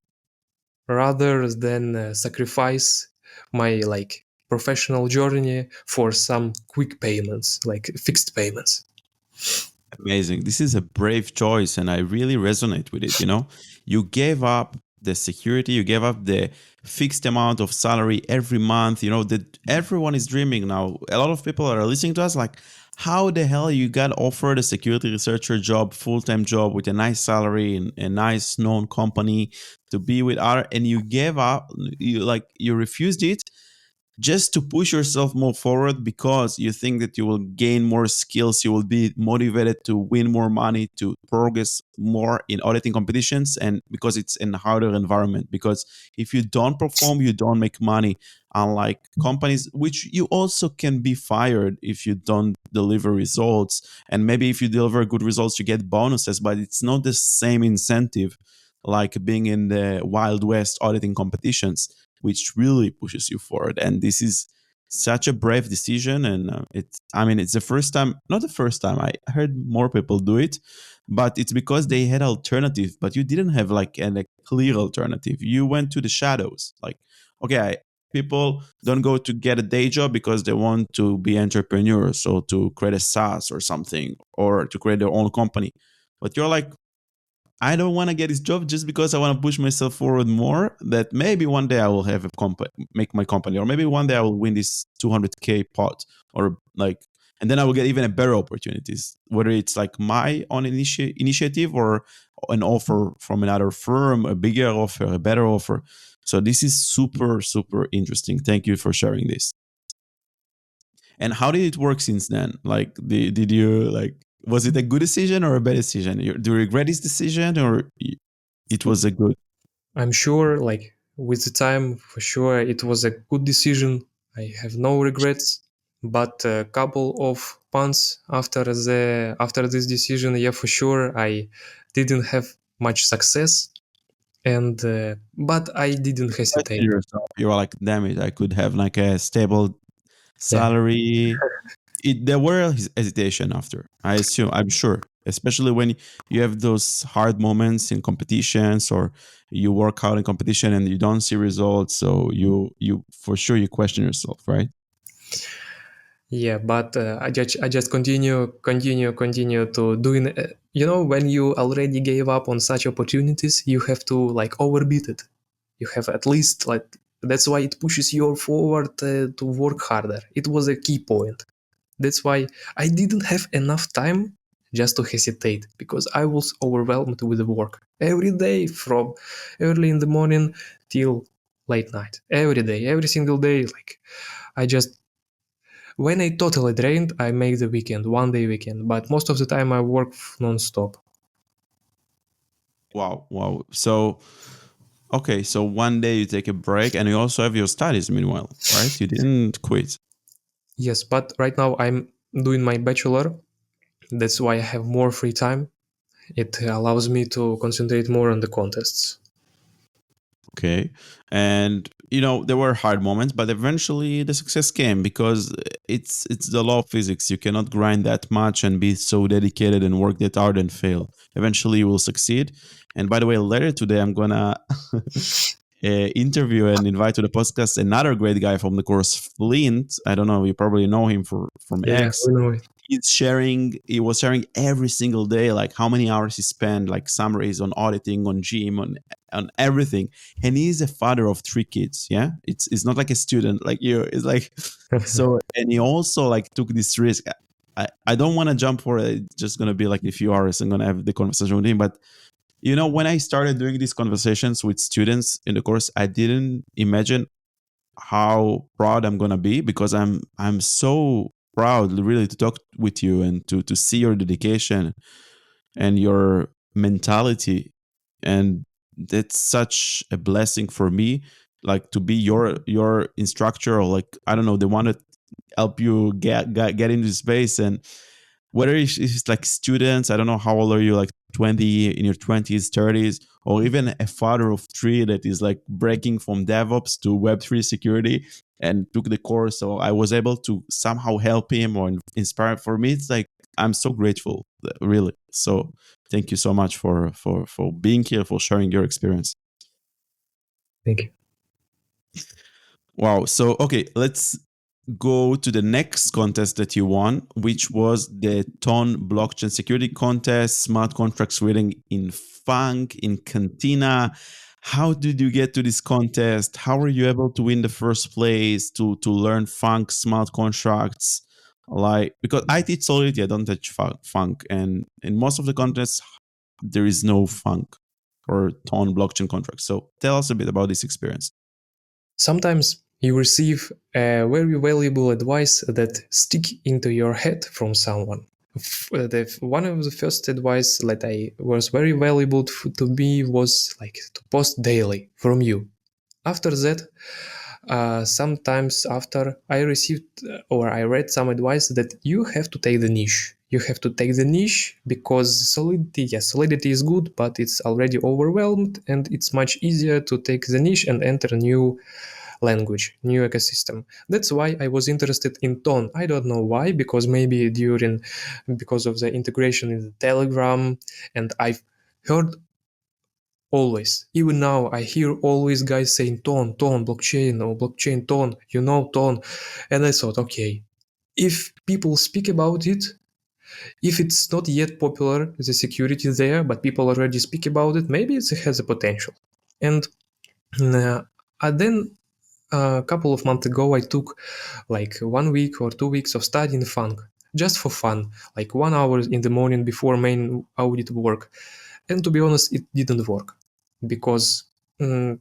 rather than sacrifice my like professional journey for some quick payments, like fixed payments. Amazing. This is a brave choice, and I really resonate with it. You gave up the security, you gave up the fixed amount of salary every month. That everyone is dreaming now. A lot of people are listening to us like, how the hell you got offered a security researcher job, full-time job with a nice salary and a nice known company to be with other, and you gave up, you refused it just to push yourself more forward because you think that you will gain more skills, you will be motivated to win more money, to progress more in auditing competitions, and because it's in a harder environment. Because if you don't perform, you don't make money. Unlike companies, which you also can be fired if you don't deliver results, and maybe if you deliver good results, you get bonuses, but it's not the same incentive like being in the Wild West auditing competitions, which really pushes you forward. And this is such a brave decision. And it's the first time, not the first time, I heard more people do it, but it's because they had alternative, but you didn't have like a clear alternative. You went to the shadows. Like, okay, people don't go to get a day job because they want to be entrepreneurs or to create a SaaS or something or to create their own company. But you're like, I don't want to get this job just because I want to push myself forward more. That maybe one day I will have a company, make my company, or maybe one day I will win this 200K pot, or like, and then I will get even a better opportunities. Whether it's like my own initiative or an offer from another firm, a bigger offer, a better offer. So this is super super interesting. Thank you for sharing this. And how did it work since then? Like, did you like? Was it a good decision or a bad decision? Do you regret this decision, or it was a good? I'm sure, like with the time, for sure, it was a good decision. I have no regrets. But a couple of months after this decision, yeah, for sure, I didn't have much success, and but I didn't Question hesitate. yourself. You were like, damn it, I could have like a stable Yeah. salary. There were hesitation after. I'm sure, especially when you have those hard moments in competitions, or you work out in competition and you don't see results. So you for sure you question yourself, right? Yeah, but I just continue to doing. When you already gave up on such opportunities, you have to like overbeat it. You have at least like that's why it pushes you forward to work harder. It was a key point. That's why I didn't have enough time just to hesitate because I was overwhelmed with the work every day from early in the morning till late night. Every day, every single day. Like I just when I totally drained, I make the weekend, 1 day weekend, but most of the time I work non-stop. Wow, wow. So okay, so one day you take a break, and you also have your studies meanwhile, right? You didn't quit. Yes, but right now I'm doing my bachelor. That's why I have more free time. It allows me to concentrate more on the contests. Okay. And there were hard moments, but eventually the success came because it's the law of physics. You cannot grind that much and be so dedicated and work that hard and fail. Eventually you will succeed. And by the way, later today I'm gonna interview and invite to the podcast another great guy from the course, Flint. I don't know, you probably know him from Yeah, X. we know it. He was sharing every single day, like how many hours he spent, like summaries on auditing, on gym, on everything. And he's a father of 3 kids. Yeah, it's not like a student like you. It's like so. And he also like took this risk. I don't want to jump for it. It's just gonna be like a few hours. I'm gonna have the conversation with him. But when I started doing these conversations with students in the course, I didn't imagine how proud I'm gonna be, because I'm so proud really to talk with you and to see your dedication and your mentality. And that's such a blessing for me, like to be your instructor, or like, I don't know, the one that help you get into space. And whether it's like students, I don't know, how old are you, like 20, in your 20s, 30s, or even a father of 3 that is like breaking from DevOps to Web3 security and took the course. So I was able to somehow help him or inspire. For me, it's like, I'm so grateful, really. So thank you so much for being here, for sharing your experience. Thank you. Wow. So, okay, let's go to the next contest that you won, which was the TON blockchain security contest, smart contracts reading in Funk in Cantina. How did you get to this contest? How were you able to win the first place to learn Funk smart contracts? Like, because I teach Solidity, I don't teach Funk, and in most of the contests there is no Funk or TON blockchain contracts. So tell us a bit about this experience. Sometimes you receive a very valuable advice that stick into your head from someone. One of the first advice that I was very valuable to me was like to post daily from you. After that, sometimes after I received or I read some advice that you have to take the niche. You have to take the niche because solidity is good, but it's already overwhelmed, and it's much easier to take the niche and enter a new language, new ecosystem. That's why I was interested in Tone. I don't know why, because maybe because of the integration in the Telegram, and I've heard always, even now, I hear always guys saying Tone, blockchain, or blockchain Tone, Tone. And I thought, okay, if people speak about it, If it's not yet popular, the security there, but people already speak about it, maybe it has a potential. And uh, then a couple of months ago, I took like 1 week or 2 weeks of studying funk just for fun, like 1 hour in the morning before main audit work. And to be honest, it didn't work because mm,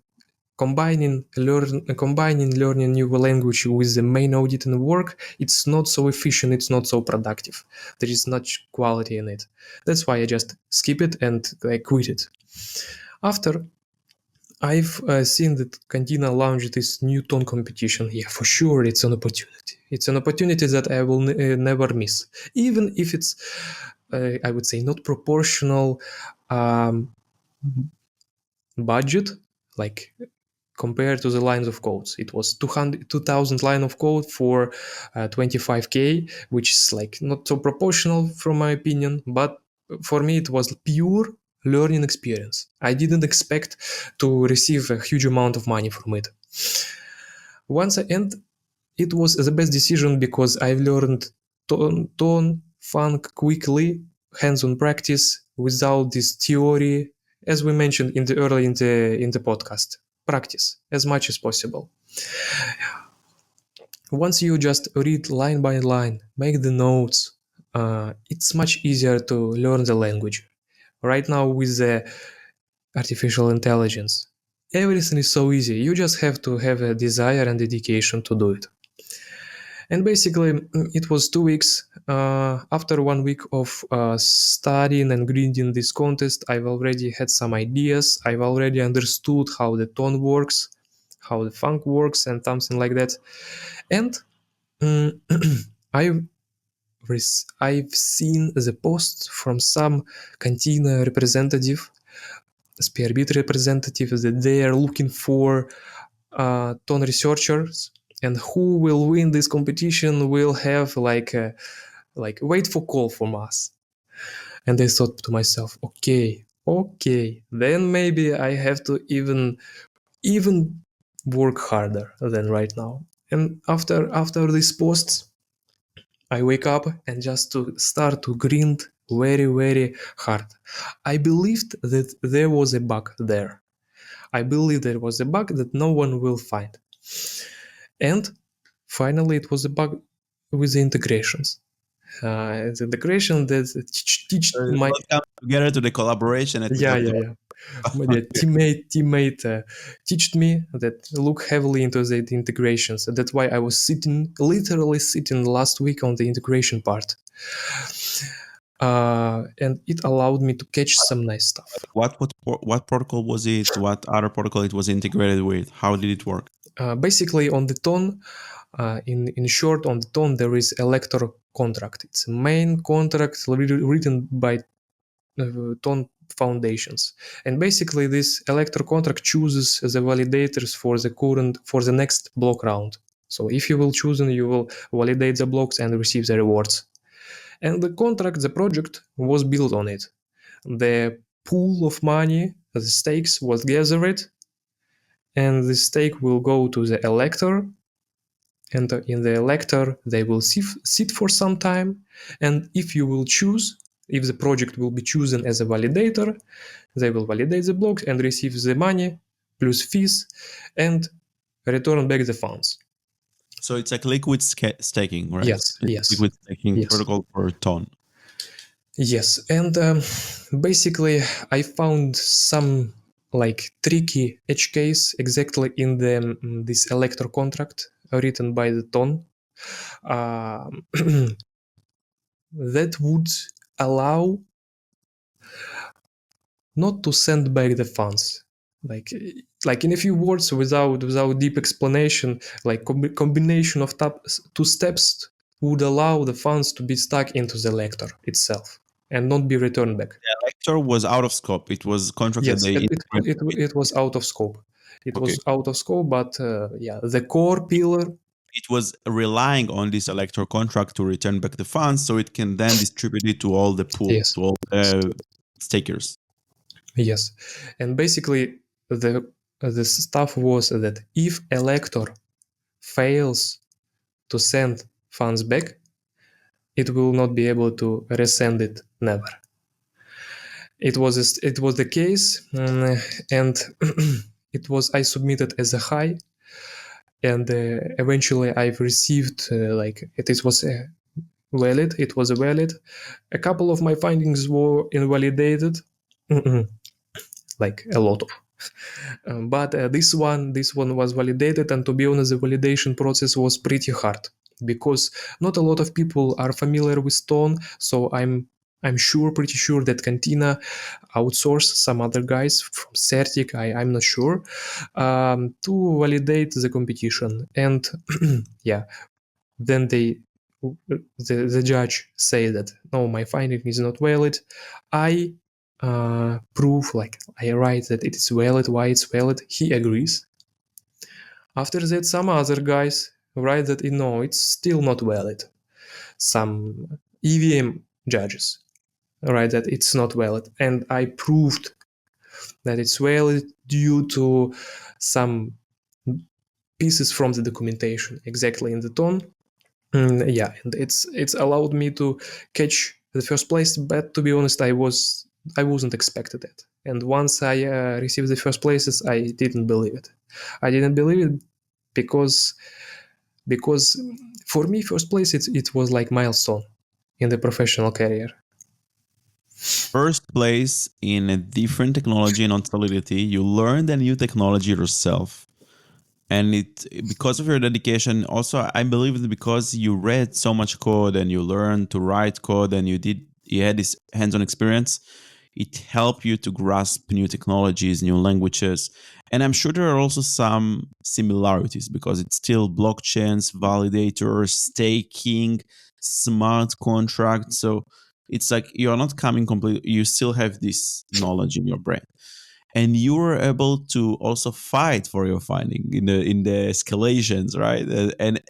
combining learning new language with the main audit and work, it's not so efficient, it's not so productive. There is not quality in it. That's why I just skip it and I quit it. After I've seen that Cantina launched this new tone competition. Yeah, for sure, it's an opportunity. It's an opportunity that I will never miss, even if it's, I would say, not proportional um, budget, like compared to the lines of codes. It was 2,000 line of code for 25K, which is like not so proportional from my opinion, but for me it was pure learning experience. I didn't expect to receive a huge amount of money from it. Once I end, it was the best decision because I've learned tone funk quickly, hands-on practice without this theory, as we mentioned in the early in the podcast. Practice as much as possible. Once you just read line by line, make the notes, it's much easier to learn the language. Right now with the artificial intelligence, everything is so easy. You just have to have a desire and dedication to do it. And basically, it was 2 weeks. After 1 week of studying and grinding this contest, I've already had some ideas. I've already understood how the tone works, how the funk works, and something like that. And I've I've seen the posts from some Cantina representative, Spearbit representative, that they are looking for tone researchers, and who will win this competition will have like wait for call from us. And I thought to myself, okay, then maybe I have to even work harder than right now. And after these posts, I wake up and just to start to grind very hard. I believed that there was a bug there. I believe there was a bug that no one will find. And finally, it was a bug with the integrations. The integration that teach my Let's come together to the collaboration and we yeah got yeah to yeah my teammate teached me that look heavily into the integrations. That's why I was literally sitting last week on the integration part, and it allowed me to catch some nice stuff. what protocol was it? What other protocol it was integrated with? How did it work? Basically, on the tone, in short, on the tone there is elector contract. It's a main contract written by tone foundations, and basically this elector contract chooses the validators for the next block round. So if you will choose, you will validate the blocks and receive the rewards. And the contract, the project was built on it. The pool of money, the stakes was gathered, and the stake will go to the elector, and in the elector they will sit for some time, and if you will choose, if the project will be chosen as a validator, they will validate the blocks and receive the money plus fees and return back the funds. So it's like liquid staking, right? It's Yes, liquid staking yes, protocol per ton. yes. And basically I found some like tricky edge case exactly in the this elector contract written by the ton, um, that would allow not to send back the funds. Like in a few words, without deep explanation, like combination of two steps would allow the funds to be stuck into the lector itself and not be returned back. The lecture was out of scope. It was contract that Yes, they it, integrated with. it was out of scope. It Okay. was out of scope, but yeah, the core pillar. It was relying on this electro contract to return back the funds so it can then distribute it to all the pool, Yes, to all the stakers. yes, and basically the stuff was that if elector fails to send funds back, it will not be able to resend it, never. It was the case, and I submitted as a high, and eventually I've received it was valid. It was valid. A couple of my findings were invalidated, like a lot of. But this one was validated, and to be honest, the validation process was pretty hard because not a lot of people are familiar with Tone. So I'm pretty sure that Cantina outsourced some other guys from Certic. I'm not sure, to validate the competition, and yeah, then the judge say that no, my finding is not valid. I prove, like I write that it is valid, why it's valid. He agrees. After that, some other guys write that no, it's still not valid. Some EVM judges write that it's not valid, and I proved that it's valid due to some pieces from the documentation exactly in the tone. Yeah, and it's allowed me to catch the first place, but to be honest, I wasn't expected it. And once I received the first places, I didn't believe it. I didn't believe it because for me, first place it was like milestone in the professional career. First place in a different technology and on Solidity, you learned a new technology yourself. And it, because of your dedication, also I believe that because you read so much code and you learned to write code and you had this hands-on experience, it helped you to grasp new technologies, new languages. And I'm sure there are also some similarities because it's still blockchains, validators, staking, smart contracts. So it's like you're not coming completely, you still have this knowledge in your brain. And you were able to also fight for your finding in the escalations, right? And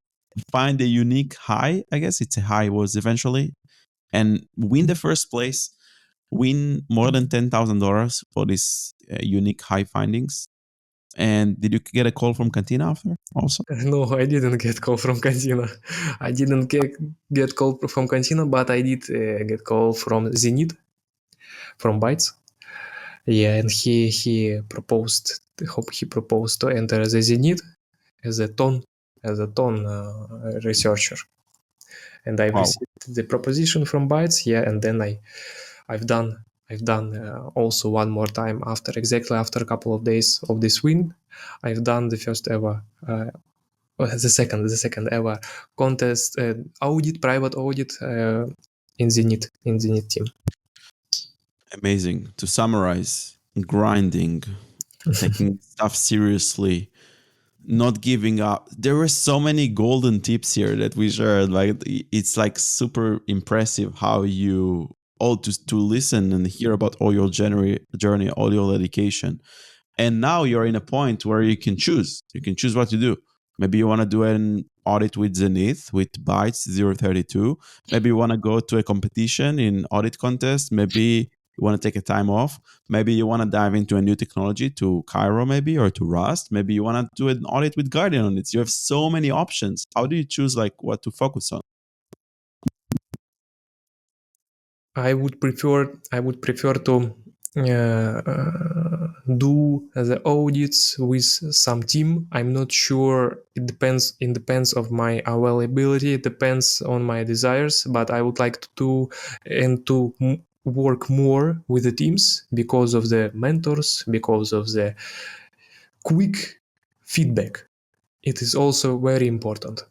find a unique high. I guess it's a high was eventually, and win the first place, win more than $10,000 for this unique high findings. And did you get a call from Cantina after also? No, I didn't get call from Cantina. I didn't get call from Cantina, but I did get call from Zenit, from Bytes. Yeah, and he proposed to enter the Zenit as a tone researcher, and I Wow. received the proposition from Bytes. Yeah, and then I've done also one more time exactly after a couple of days of this win. I've done the first ever. The second ever contest, private audit, in Zenit team. Amazing. To summarize, grinding, taking stuff seriously, not giving up. There were so many golden tips here that we shared. Like it's like super impressive how you all to listen and hear about all your journey, all your dedication. And now you're in a point where you can choose. You can choose what to do. Maybe you want to do an audit with Zenith, with Bytes 032. Maybe you want to go to a competition in audit contest. Maybe you want to take a time off. Maybe you want to dive into a new technology to Cairo, maybe, or to Rust. Maybe you want to do an audit with Guardian on it. You have so many options. How do you choose like what to focus on? I would prefer to do the audits with some team. I'm not sure. It depends. It depends of my availability. It depends on my desires. But I would like to do and to work more with the teams because of the mentors, because of the quick feedback. It is also very important.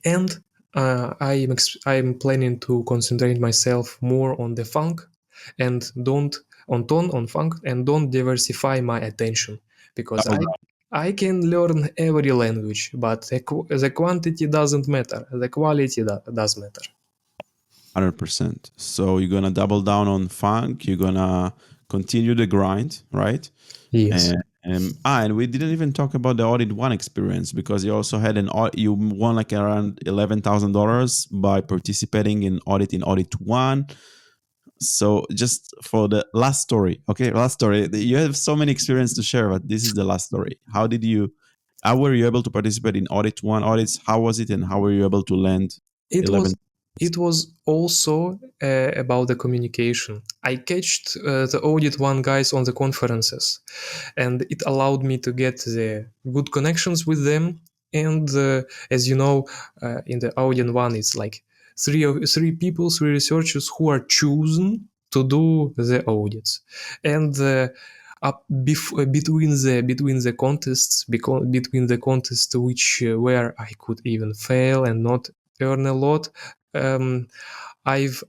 And I'm planning to concentrate myself more on the funk and don't on tone on funk and don't diversify my attention because All I can learn every language, but the quantity doesn't matter. The quality does matter. 100%. So you're gonna double down on funk. You're gonna continue the grind, right? Yes. And we didn't even talk about the AuditOne experience because you also had you won like around $11,000 by participating in AuditOne. So just for the last story, okay, last story. You have so many experience to share, but this is the last story. How were you able to participate in AuditOne audits? How was it, and how were you able to land It was 11? it was also about the communication. I catched the AuditOne guys on the conferences, and it allowed me to get the good connections with them. And as you know, in the AuditOne, it's like three people, three researchers who are chosen to do the audits, and between the contests, between the contests which where I could even fail and not earn a lot, I've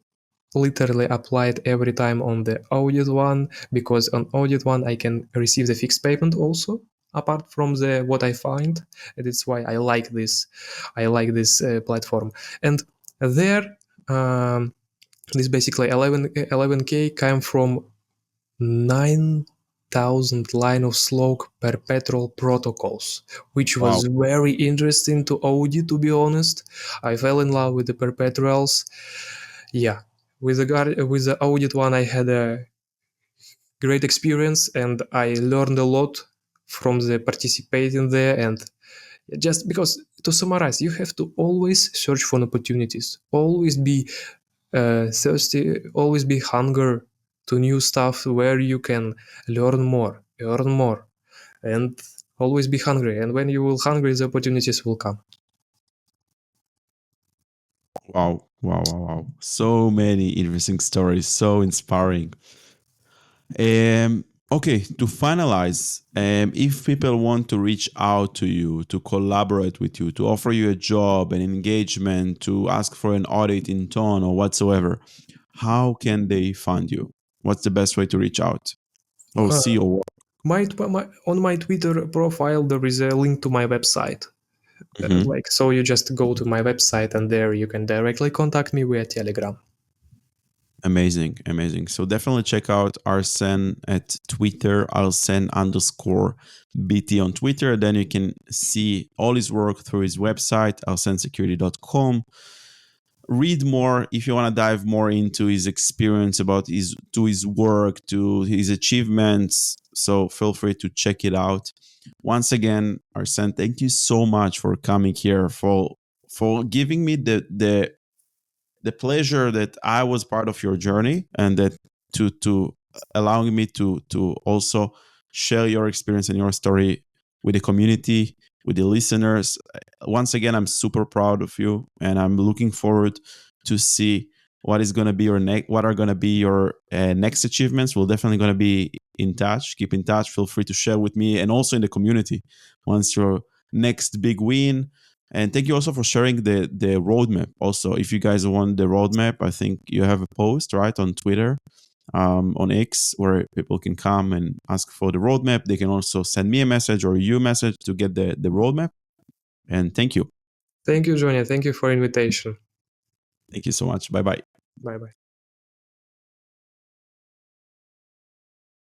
literally applied every time on the AuditOne, because on AuditOne I can receive the fixed payment also apart from the what I find. And it's why I like this platform. And there, this basically 11k came from 9,000 line of slope perpetual protocols, which Wow. was very interesting to audit, to be honest. I fell in love with the perpetuals. Yeah, with the AuditOne, I had a great experience, and I learned a lot from the participating there. And just because, to summarize, you have to always search for opportunities, always be thirsty, always be hunger to new stuff where you can learn more, earn more, and always be hungry. And when you will hungry, the opportunities will come. Wow. Wow. Wow. Wow. So many interesting stories. So inspiring. Okay, to finalize, if people want to reach out to you, to collaborate with you, to offer you a job, an engagement, to ask for an audit in tone or whatsoever, how can they find you? What's the best way to reach out or Uh, see your work? on my Twitter profile, there is a link to my website. Mhm. Like, so you just go to my website, and there you can directly contact me via Telegram. Amazing, amazing. So definitely check out Arsen at Twitter, Arsen_BT on Twitter. Then you can see all his work through his website, arsensecurity.com. Read more if you want to dive more into his experience about his work, to his achievements. So feel free to check it out. Once again, Arsen, thank you so much for coming here, for giving me the pleasure that I was part of your journey, and that to allowing me to also share your experience and your story with the community, with the listeners. Once again, I'm super proud of you, and I'm looking forward to see what is going to be what are going to be your next achievements. We're definitely going to be in touch. Keep in touch. Feel free to share with me and also in the community once your next big win. And thank you also for sharing the roadmap. Also, if you guys want the roadmap, I think you have a post right on Twitter, on X, where people can come and ask for the roadmap. They can also send me a message or you a message to get the roadmap. And thank you. Thank you, Johnny. Thank you for invitation. Thank you so much. Bye bye. Bye bye.